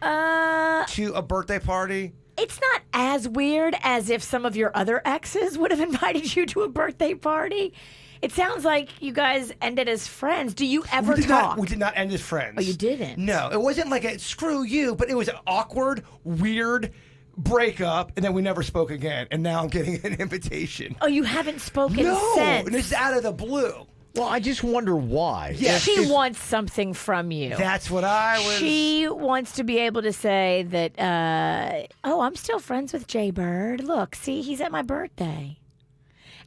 to a birthday party? It's not as weird as if some of your other exes would have invited you to a birthday party. It sounds like you guys ended as friends. Do you ever talk? We did not end as friends. Oh, you didn't? No, it wasn't like a screw you, but it was an awkward, weird breakup, and then we never spoke again. And now I'm getting an invitation. Oh, you haven't spoken No, since? and it's out of the blue. Well, I just wonder why. Yeah, She wants something from you. That's what I was. She wants to be able to say that, I'm still friends with Jaybird. Look, see, he's at my birthday.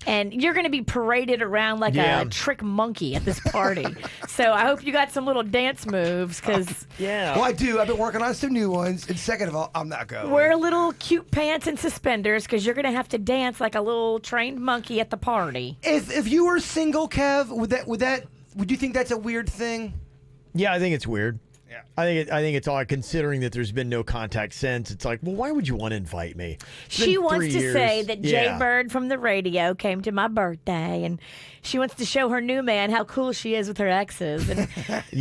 And you're going to be paraded around like a trick monkey at this party. So I hope you got some little dance moves because... Well, I do. I've been working on some new ones. And second of all, I'm not going. Wear little cute pants and suspenders because you're going to have to dance like a little trained monkey at the party. If you were single, Kev, would you think that's a weird thing? Yeah, I think it's weird. Yeah. I think it's odd considering that there's been no contact since. It's like, well, why would you want to invite me? She wants to say that Jay Bird from the radio came to my birthday, and she wants to show her new man how cool she is with her exes and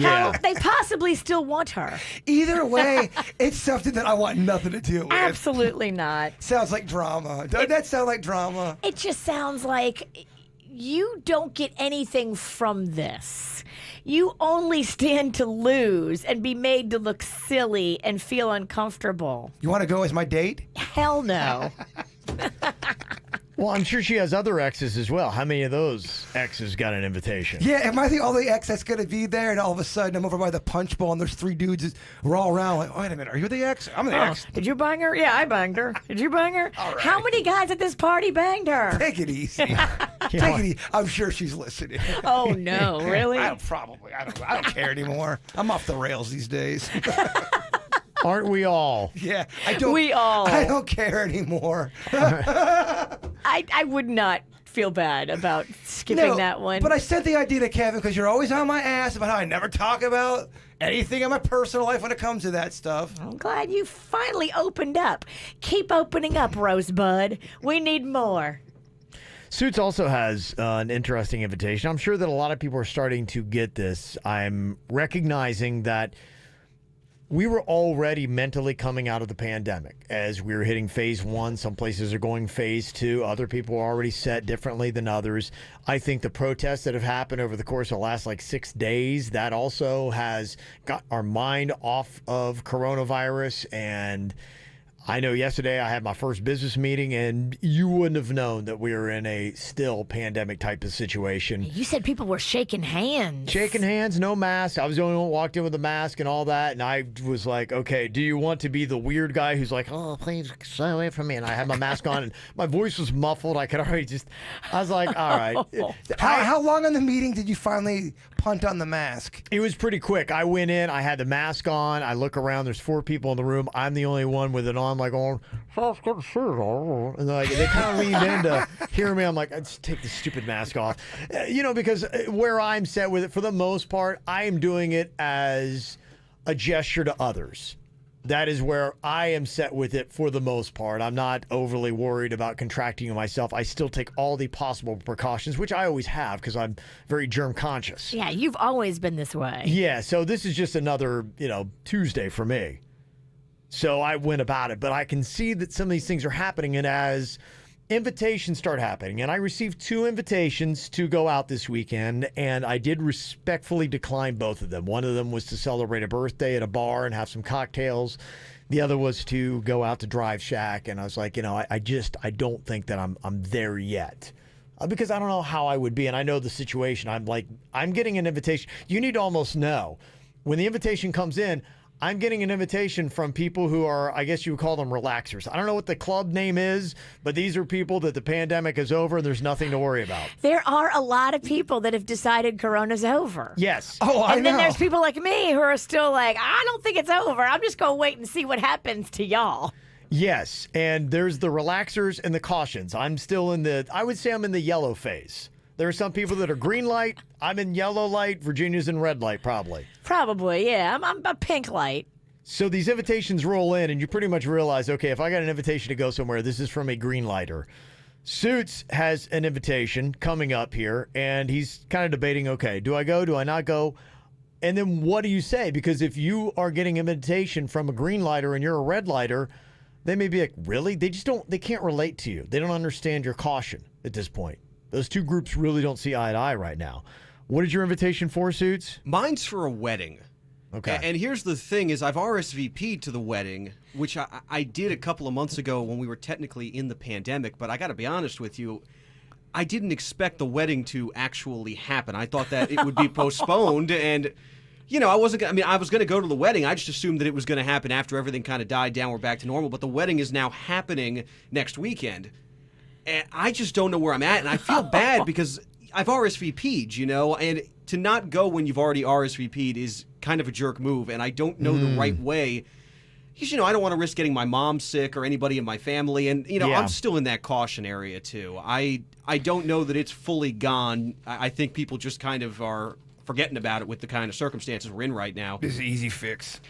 how they possibly still want her. Either way, it's something that I want nothing to do with. Absolutely not. Sounds like drama. Doesn't that sound like drama? It just sounds like you don't get anything from this. You only stand to lose and be made to look silly and feel uncomfortable. You want to go as my date? Hell no. Well, I'm sure she has other exes as well. How many of those exes got an invitation? Yeah, am I the only ex that's going to be there? And all of a sudden, I'm over by the punch bowl, and there's 3 dudes. We're all around like, wait a minute, are you the ex? I'm the ex. Did you bang her? Yeah, I banged her. Did you bang her? All right. How many guys at this party banged her? Take it easy. Take it easy. I'm sure she's listening. Oh, no, really? I don't care anymore. I'm off the rails these days. Aren't we all? Yeah, I don't. We all. I don't care anymore. I would not feel bad about skipping that one. But I sent the idea to Kevin because you're always on my ass about how I never talk about anything in my personal life when it comes to that stuff. I'm glad you finally opened up. Keep opening up, Rosebud. We need more. Suits also has an interesting invitation. I'm sure that a lot of people are starting to get this. I'm recognizing that we were already mentally coming out of the pandemic as we were hitting phase 1. Some places are going phase 2. Other people are already set differently than others. I think the protests that have happened over the course of the last 6 days, that also has got our mind off of coronavirus. And I know yesterday I had my first business meeting, and you wouldn't have known that we were in a still pandemic type of situation. You said people were shaking hands. Shaking hands, no mask. I was the only one who walked in with a mask and all that, and I was like, okay, do you want to be the weird guy who's like, oh, please stay away from me? And I had my mask on, and my voice was muffled. I was like, all right. How long in the meeting did you finally punt on the mask? It was pretty quick. I went in, I had the mask on, I look around, there's 4 people in the room. I'm the only one with it on. I'm like, oh, and they kind of leaned in to hear me. I'm like, I'd just take the stupid mask off. Because where I'm set with it, for the most part, I am doing it as a gesture to others. That is where I am set with it for the most part. I'm not overly worried about contracting it myself. I still take all the possible precautions, which I always have because I'm very germ conscious. Yeah, you've always been this way. Yeah, so this is just another, Tuesday for me. So I went about it, but I can see that some of these things are happening, and as invitations start happening, and I received 2 invitations to go out this weekend, and I did respectfully decline both of them. One of them was to celebrate a birthday at a bar and have some cocktails. The other was to go out to Drive Shack, and I was like, I don't think that I'm there yet. Because I don't know how I would be, and I know the situation. I'm getting an invitation. You need to almost know. When the invitation comes in, I'm getting an invitation from people who are, I guess you would call them relaxers. I don't know what the club name is, but these are people that the pandemic is over and there's nothing to worry about. There are a lot of people that have decided Corona's over. Yes. Oh, I know. And then there's people like me who are still like, I don't think it's over. I'm just going to wait and see what happens to y'all. Yes, and there's the relaxers and the cautions. I'm still I would say I'm in the yellow phase. There are some people that are green light. I'm in yellow light. Virginia's in red light, probably. Probably, yeah. I'm a pink light. So these invitations roll in, and you pretty much realize, okay, if I got an invitation to go somewhere, this is from a green lighter. Suits has an invitation coming up here, and he's kind of debating, okay, do I go? Do I not go? And then what do you say? Because if you are getting an invitation from a green lighter and you're a red lighter, they may be like, really? They can't relate to you. They don't understand your caution at this point. Those 2 groups really don't see eye to eye right now. What is your invitation for, Suits? Mine's for a wedding. Okay. And here's the thing is I've RSVP'd to the wedding, which I did a couple of months ago when we were technically in the pandemic, but I got to be honest with you, I didn't expect the wedding to actually happen. I thought that it would be postponed, and I was going to go to the wedding. I just assumed that it was going to happen after everything kind of died down, we're back to normal, but the wedding is now happening next weekend. And I just don't know where I'm at, and I feel bad because I've RSVP'd, and to not go when you've already RSVP'd is kind of a jerk move, and I don't know the right way. Because, I don't want to risk getting my mom sick or anybody in my family, and, I'm still in that caution area, too. I don't know that it's fully gone. I think people just kind of are forgetting about it with the kind of circumstances we're in right now. This is an easy fix.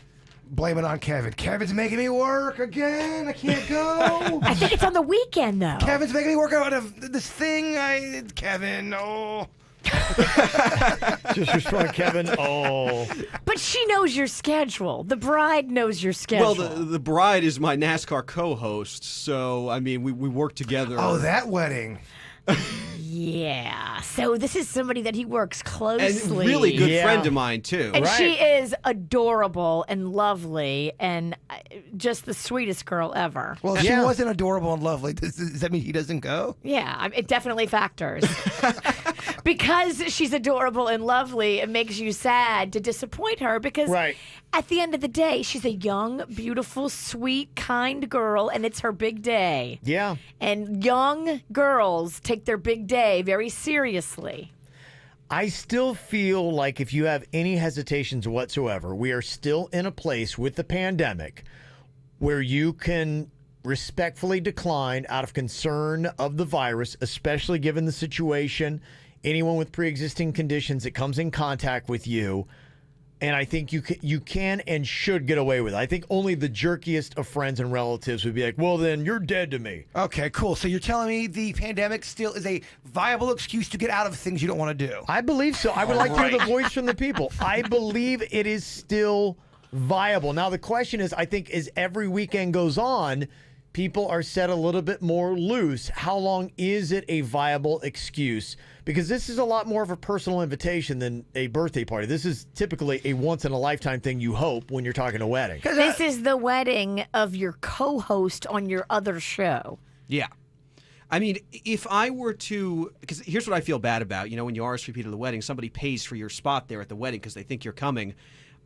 Blame it on Kevin. Kevin's making me work again. I can't go. I think it's on the weekend, though. Kevin's making me work out of this thing. Kevin, oh. Just respond, Kevin. Oh. But she knows your schedule. The bride knows your schedule. Well, the bride is my NASCAR co-host, so, I mean, we work together. Oh, that wedding. Yeah. So this is somebody that he works closely. And really good friend of mine, too. And she is adorable and lovely and just the sweetest girl ever. Well, if she wasn't adorable and lovely, does that mean he doesn't go? Yeah, it definitely factors. Because she's adorable and lovely, it makes you sad to disappoint her because at the end of the day, she's a young, beautiful, sweet, kind girl, and it's her big day. Yeah. And young girls take their big day very seriously. I still feel like if you have any hesitations whatsoever, we are still in a place with the pandemic where you can respectfully decline out of concern of the virus, especially given the situation. Anyone with pre-existing conditions that comes in contact with you, and I think you can and should get away with it. I think only the jerkiest of friends and relatives would be like, well, then you're dead to me. Okay, cool. So you're telling me the pandemic still is a viable excuse to get out of things you don't want to do? I believe so. I would like to hear the voice from the people. I believe it is still viable. Now, the question is, I think as every weekend goes on, people are set a little bit more loose. How long is it a viable excuse? Because this is a lot more of a personal invitation than a birthday party. This is typically a once-in-a-lifetime thing, you hope, when you're talking a wedding. This is the wedding of your co-host on your other show. Yeah. I mean, if I were to, because here's what I feel bad about. When you RSVP to the wedding, somebody pays for your spot there at the wedding because they think you're coming.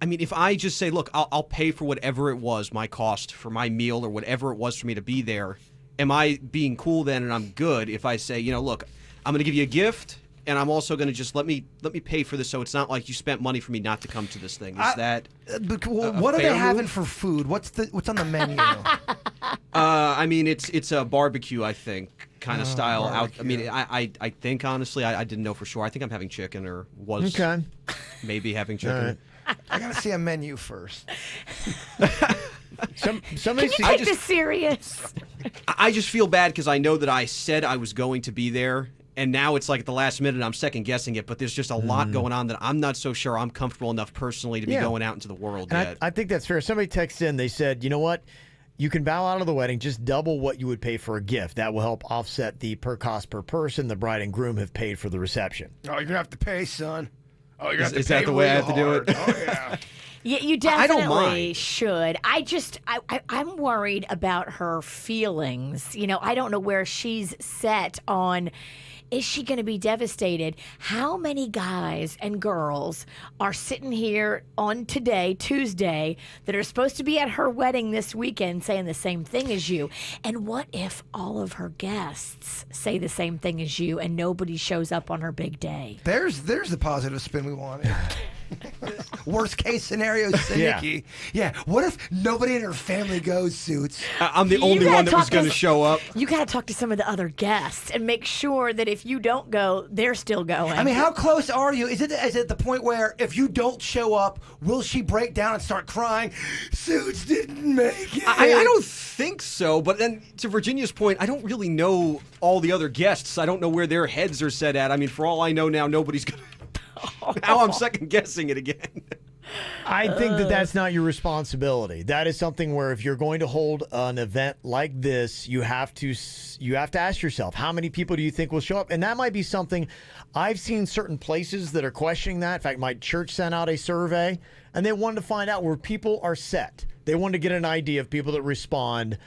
I mean, if I just say, look, I'll pay for whatever it was, my cost for my meal or whatever it was for me to be there, am I being cool then and I'm good if I say, look, I'm going to give you a gift and I'm also going to just let me pay for this so it's not like you spent money for me not to come to this thing. Is that what are they having for food? What's on the menu? I mean, it's a barbecue, I think, kind of style. Barbecue. I mean, I think, honestly, I didn't know for sure. I think I'm having chicken or was maybe having chicken. I got to see a menu first. Can you take this serious? I just feel bad because I know that I said I was going to be there, and now it's like at the last minute I'm second guessing it, but there's just a lot going on that I'm not so sure I'm comfortable enough personally to be going out into the world yet. I think that's fair. Somebody texted in, they said, you know what? You can bow out of the wedding, just double what you would pay for a gift. That will help offset the per cost per person the bride and groom have paid for the reception. Oh, you're going to have to pay, son. Oh, you're going to have to Is pay that the way I have to do it? Oh, yeah. Yeah, you definitely should. I'm worried about her feelings. I don't know where she's set on. Is she going to be devastated? How many guys and girls are sitting here on today, Tuesday, that are supposed to be at her wedding this weekend saying the same thing as you? And what if all of her guests say the same thing as you and nobody shows up on her big day? There's the positive spin we wanted. Worst case scenario, Nikki. Yeah. What if nobody in her family goes, Suits? I'm the only one that was going to show up. You got to talk to some of the other guests and make sure that if you don't go, they're still going. I mean, how close are you? Is it the point where if you don't show up, will she break down and start crying? Suits didn't make it. I don't think so. But then to Virginia's point, I don't really know all the other guests. I don't know where their heads are set at. I mean, for all I know now, nobody's going to. Now I'm second guessing it again. I think that's not your responsibility. That is something where if you're going to hold an event like this, you have to ask yourself, how many people do you think will show up? And that might be something I've seen certain places that are questioning that. In fact, my church sent out a survey and they wanted to find out where people are set. They wanted to get an idea of people that respond.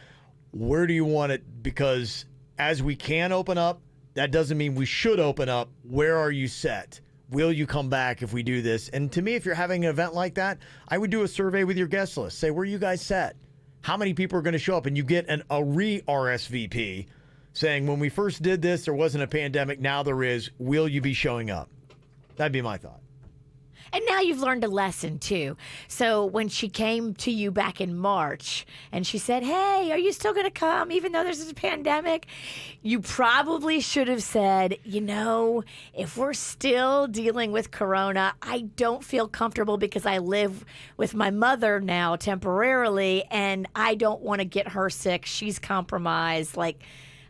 Where do you want it? Because as we can open up, that doesn't mean we should open up. Where are you set? Will you come back if we do this? And to me, if you're having an event like that, I would do a survey with your guest list. Say, where are you guys set? How many people are going to show up? And you get a re-RSVP saying, when we first did this, there wasn't a pandemic. Now there is. Will you be showing up? That'd be my thought. And now you've learned a lesson, too. So when she came to you back in March and she said, hey, are you still going to come even though there's a pandemic? You probably should have said, if we're still dealing with corona, I don't feel comfortable because I live with my mother now temporarily and I don't want to get her sick. She's compromised. Like,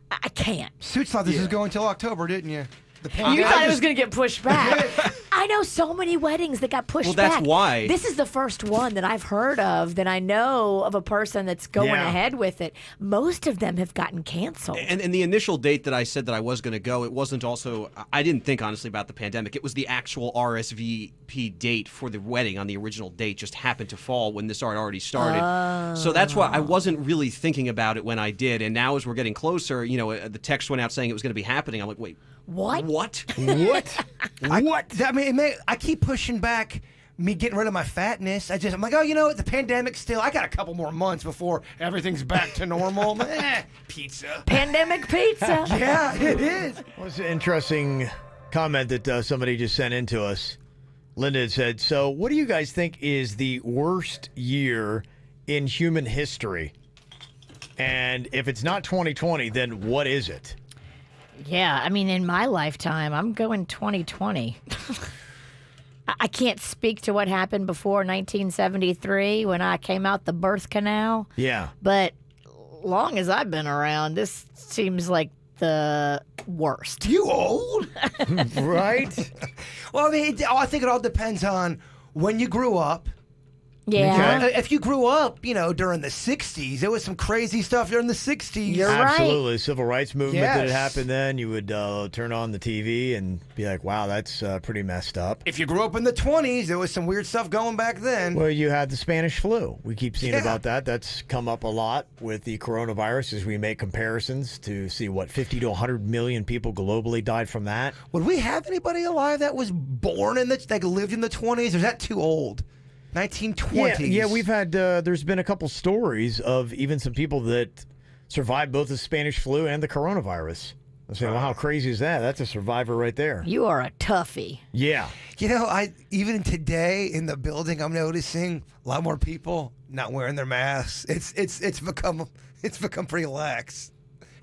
I can't. Suits thought this was going till October, didn't you? You thought it was going to get pushed back. I know so many weddings that got pushed back. Well, that's why. This is the first one that I've heard of that I know of a person that's going ahead with it. Most of them have gotten canceled. And the initial date that I said that I was going to go, it wasn't also, I didn't think honestly about the pandemic. It was the actual RSVP date for the wedding on the original date just happened to fall when this already started. So that's why I wasn't really thinking about it when I did. And now as we're getting closer, the text went out saying it was going to be happening. I'm like, wait. What? What? I keep pushing back me getting rid of my fatness. I'm like, the pandemic's still. I got a couple more months before everything's back to normal. Pizza. Pandemic pizza. Yeah, it is. Well, it's an interesting comment that somebody just sent in to us. Linda had said, so what do you guys think is the worst year in human history? And if it's not 2020, then what is it? Yeah, I mean, in my lifetime, I'm going 2020. I can't speak to what happened before 1973 when I came out the birth canal. Yeah. But long as I've been around, this seems like the worst. You old? Right? Well, I think it all depends on when you grew up. Yeah. If you grew up, during the 60s, there was some crazy stuff during the 60s. You're Absolutely. right. Civil rights movement that had happened then. You would turn on the TV and be like, wow, that's pretty messed up. If you grew up in the 20s, there was some weird stuff going back then. Well, you had the Spanish flu. We keep seeing about that. That's come up a lot with the coronavirus as we make comparisons to see what 50 to 100 million people globally died from that. Would we have anybody alive that was born that lived in the 20s? Or is that too old? 1920s. Yeah, we've had, there's been a couple stories of even some people that survived both the Spanish flu and the coronavirus. I say, well, how crazy is that? That's a survivor right there. You are a toughie. Yeah. Even today in the building, I'm noticing a lot more people not wearing their masks. It's become pretty lax.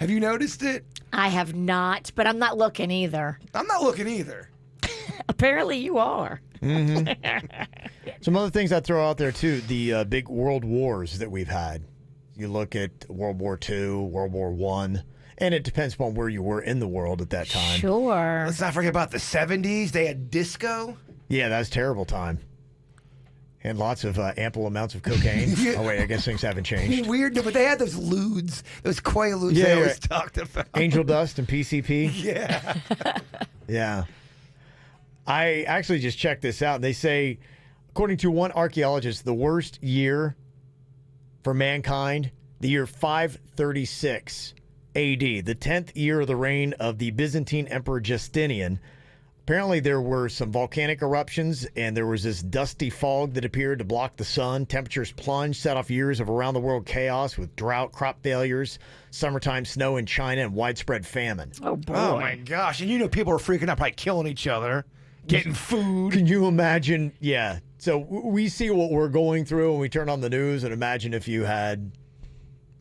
Have you noticed it? I have not, but I'm not looking either. I'm not looking either. Apparently you are. Mm-hmm. Some other things I'd throw out there, too, the big world wars that we've had. You look at World War II, World War I, and it depends upon where you were in the world at that time. Sure. Let's not forget about the 70s. They had disco. Yeah, that was a terrible time. And lots of ample amounts of cocaine. Oh, wait, I guess things haven't changed. Weird, but they had those lewds, those Quaaludes they always talked about. Angel Dust and PCP. Yeah. Yeah. I actually just checked this out. They say, according to one archaeologist, the worst year for mankind, the year 536 AD, the 10th year of the reign of the Byzantine Emperor Justinian. Apparently, there were some volcanic eruptions, and there was this dusty fog that appeared to block the sun. Temperatures plunged, set off years of around-the-world chaos with drought, crop failures, summertime snow in China, and widespread famine. Oh, boy. Oh, my gosh. And people are freaking out, probably killing each other, getting food. Can you imagine? Yeah. So we see what we're going through when we turn on the news, and imagine if you had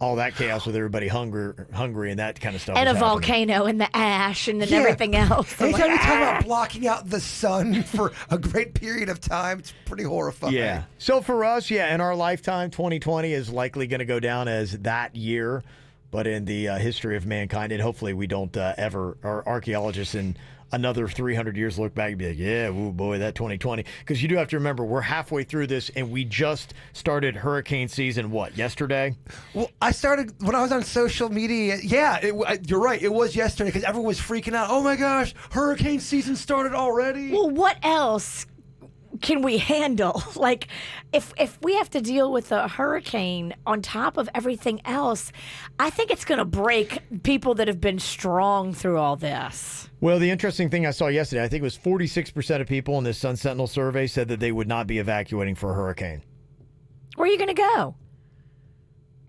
all that chaos with everybody hungry and that kind of stuff. And a happening. volcano and the ash and then everything else. Anytime you talk about blocking out the sun for a great period of time, it's pretty horrifying. Yeah. So for us, in our lifetime, 2020 is likely going to go down as that year. But in the history of mankind, and hopefully we don't ever, or archaeologists in another 300 years look back and be like, yeah, oh boy, that 2020. Because you do have to remember, we're halfway through this, and we just started hurricane season, yesterday? Well, I started, when I was on social media, you're right, it was yesterday, because everyone was freaking out. Oh my gosh, hurricane season started already? Well, what else can we handle? Like, if we have to deal with a hurricane on top of everything else, I think it's going to break people that have been strong through all this. Well, the interesting thing I saw yesterday, I think it was 46% of people in this Sun Sentinel survey said that they would not be evacuating for a hurricane. Where are you going to go?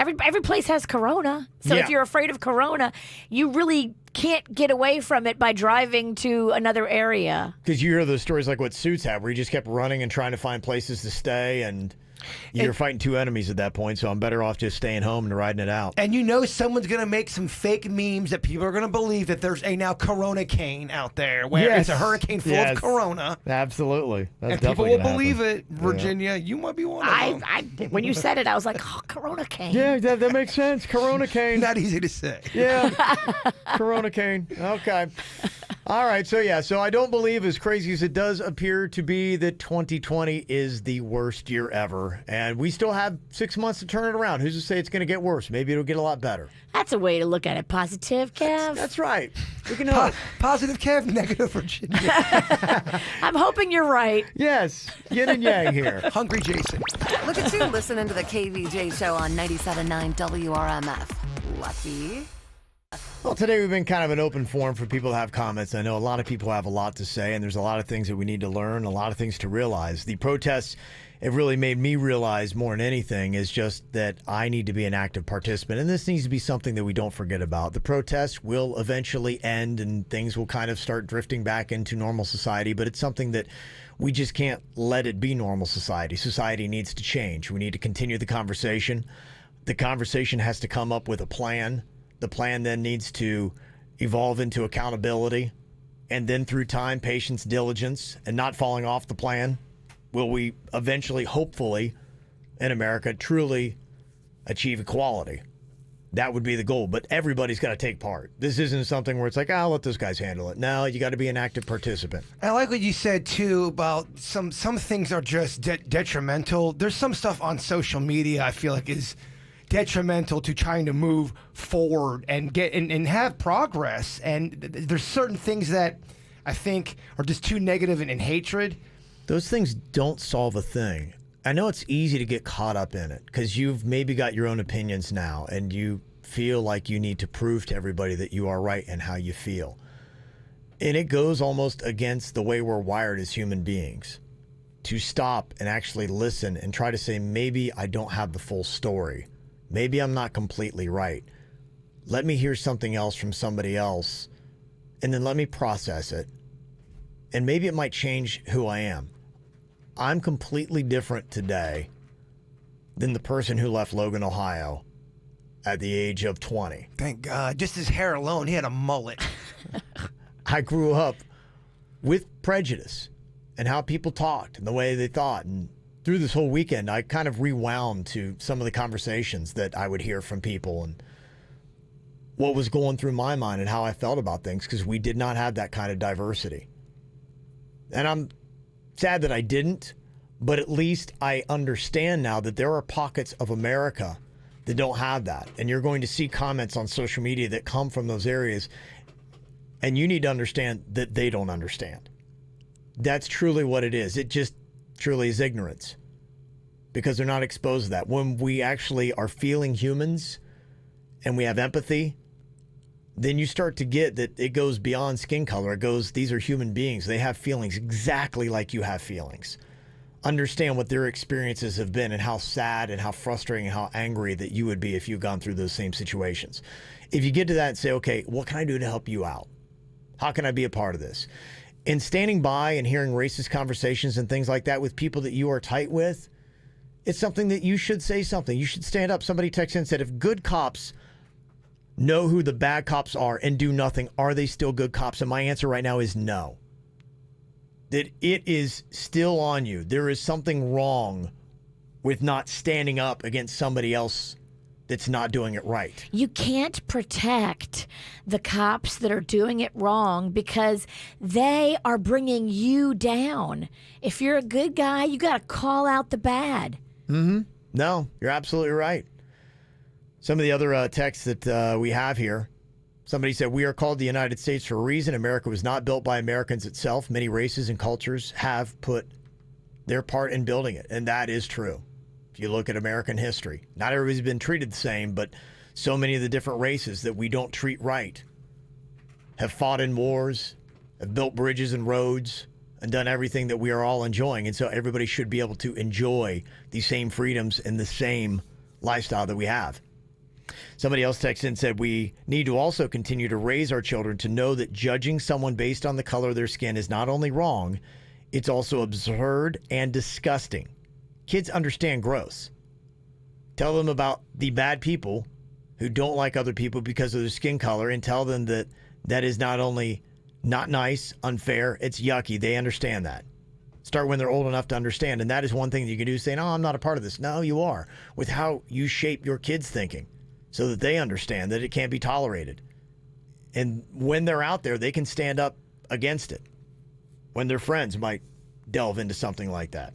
every place has corona. So if you're afraid of corona, you really can't get away from it by driving to another area. Because you hear those stories like what Suits had, where he just kept running and trying to find places to stay, and you're fighting two enemies at that point, so I'm better off just staying home and riding it out. And someone's going to make some fake memes that people are going to believe that there's a now Corona cane out there where it's a hurricane full of Corona. Absolutely. That's and people will believe it. Virginia, you might be one of them. When you said it, I was like, oh, Corona cane. Yeah, that makes sense. Corona cane. Not easy to say. Yeah. Corona cane. Okay. All right. So I don't believe, as crazy as it does appear to be, that 2020 is the worst year ever. And we still have 6 months to turn it around. Who's to say it's going to get worse? Maybe it'll get a lot better. That's a way to look at it. Positive, Kev. That's right. We can hope. Positive, Kev. Negative, Virginia. I'm hoping you're right. Yes. Yin and yang here. Hungry Jason. Look at you listening to the KVJ show on 97.9 WRMF. Lucky. Well, today we've been kind of an open forum for people to have comments. I know a lot of people have a lot to say, and there's a lot of things that we need to learn, a lot of things to realize. The protests have really made me realize more than anything is just that I need to be an active participant, and this needs to be something that we don't forget about. The protests will eventually end, and things will kind of start drifting back into normal society, but it's something that we just can't let it be normal society. Society needs to change. We need to continue the conversation. The conversation has to come up with a plan. The plan then needs to evolve into accountability, and then through time, patience, diligence, and not falling off the plan, will we eventually, hopefully, in America, truly achieve equality. That would be the goal, but everybody's got to take part. This isn't something where it's like, I'll let those guys handle it. No, you got to be an active participant. I like what you said, too, about some things are just detrimental. There's some stuff on social media I feel like is detrimental to trying to move forward and get and have progress. And there's certain things that I think are just too negative and hatred. Those things don't solve a thing. I know it's easy to get caught up in it because you've maybe got your own opinions now and you feel like you need to prove to everybody that you are right and how you feel. And it goes almost against the way we're wired as human beings to stop and actually listen and try to say, maybe I don't have the full story. Maybe I'm not completely right. Let me hear something else from somebody else, and then let me process it. And maybe it might change who I am. I'm completely different today than the person who left Logan, Ohio at the age of 20. Thank God. Just his hair alone, he had a mullet. I grew up with prejudice and how people talked and the way they thought. And through this whole weekend, I kind of rewound to some of the conversations that I would hear from people and what was going through my mind and how I felt about things, because we did not have that kind of diversity. And I'm sad that I didn't, but at least I understand now that there are pockets of America that don't have that. And you're going to see comments on social media that come from those areas, and you need to understand that they don't understand. That's truly what it is. It just truly is ignorance, because they're not exposed to that. When we actually are feeling humans and we have empathy, then you start to get that it goes beyond skin color. It goes, these are human beings. They have feelings exactly like you have feelings. Understand what their experiences have been and how sad and how frustrating and how angry that you would be if you've gone through those same situations. If you get to that and say, okay, what can I do to help you out? How can I be a part of this? And standing by and hearing racist conversations and things like that with people that you are tight with, it's something that you should say something. You should stand up. Somebody texted and said, if good cops know who the bad cops are and do nothing, are they still good cops? And my answer right now is no. That it is still on you. There is something wrong with not standing up against somebody else that's not doing it right. You can't protect the cops that are doing it wrong because they are bringing you down. If you're a good guy, you got to call out the bad. Mm-hmm. No, you're absolutely right. Some of the other texts that we have here. Somebody said, we are called the United States for a reason. America was not built by Americans itself. Many races and cultures have put their part in building it, and that is true. If you look at American history, not everybody's been treated the same, but so many of the different races that we don't treat right have fought in wars, have built bridges and roads, and done everything that we are all enjoying. And so everybody should be able to enjoy the same freedoms and the same lifestyle that we have. Somebody else texted and said, we need to also continue to raise our children to know that judging someone based on the color of their skin is not only wrong, it's also absurd and disgusting. Kids understand gross. Tell them about the bad people who don't like other people because of their skin color, and tell them that that is not only not nice, unfair, it's yucky. They understand that. Start when they're old enough to understand. And that is one thing that you can do, say, no, I'm not a part of this. No, you are, with how you shape your kids' thinking so that they understand that it can't be tolerated. And when they're out there, they can stand up against it when their friends might delve into something like that.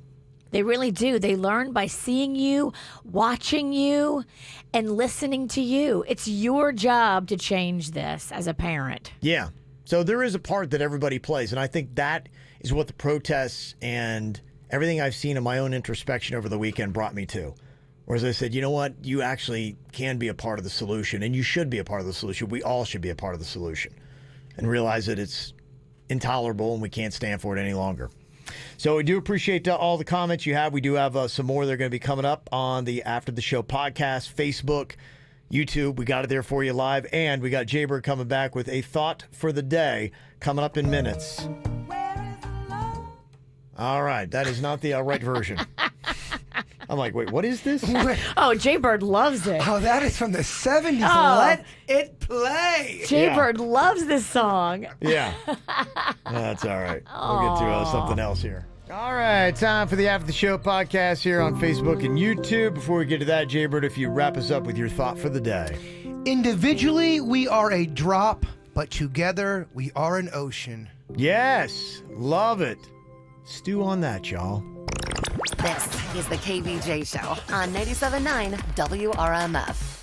They really do. They learn by seeing you, watching you, and listening to you. It's your job to change this as a parent. Yeah. So there is a part that everybody plays. And I think that is what the protests and everything I've seen in my own introspection over the weekend brought me to. Whereas I said, you know what? You actually can be a part of the solution, and you should be a part of the solution. We all should be a part of the solution and realize that it's intolerable and we can't stand for it any longer. So we do appreciate all the comments you have. We do have some more that are going to be coming up on the After the Show podcast, Facebook, YouTube. We got it there for you live. And we got Jaybird coming back with a thought for the day coming up in minutes. All right. That is not the right version. I'm like, wait, what is this? Oh, Jaybird loves it. Oh, that is from the 70s. Oh. Let it play. Jaybird loves this song. Yeah. That's all right. We'll get to something else here. All right, time for the After the Show podcast here on Facebook and YouTube. Before we get to that, Jaybird, if you wrap us up with your thought for the day. Individually, we are a drop, but together, we are an ocean. Yes, love it. Stew on that, y'all. This is the KVJ Show on 97.9 WRMF.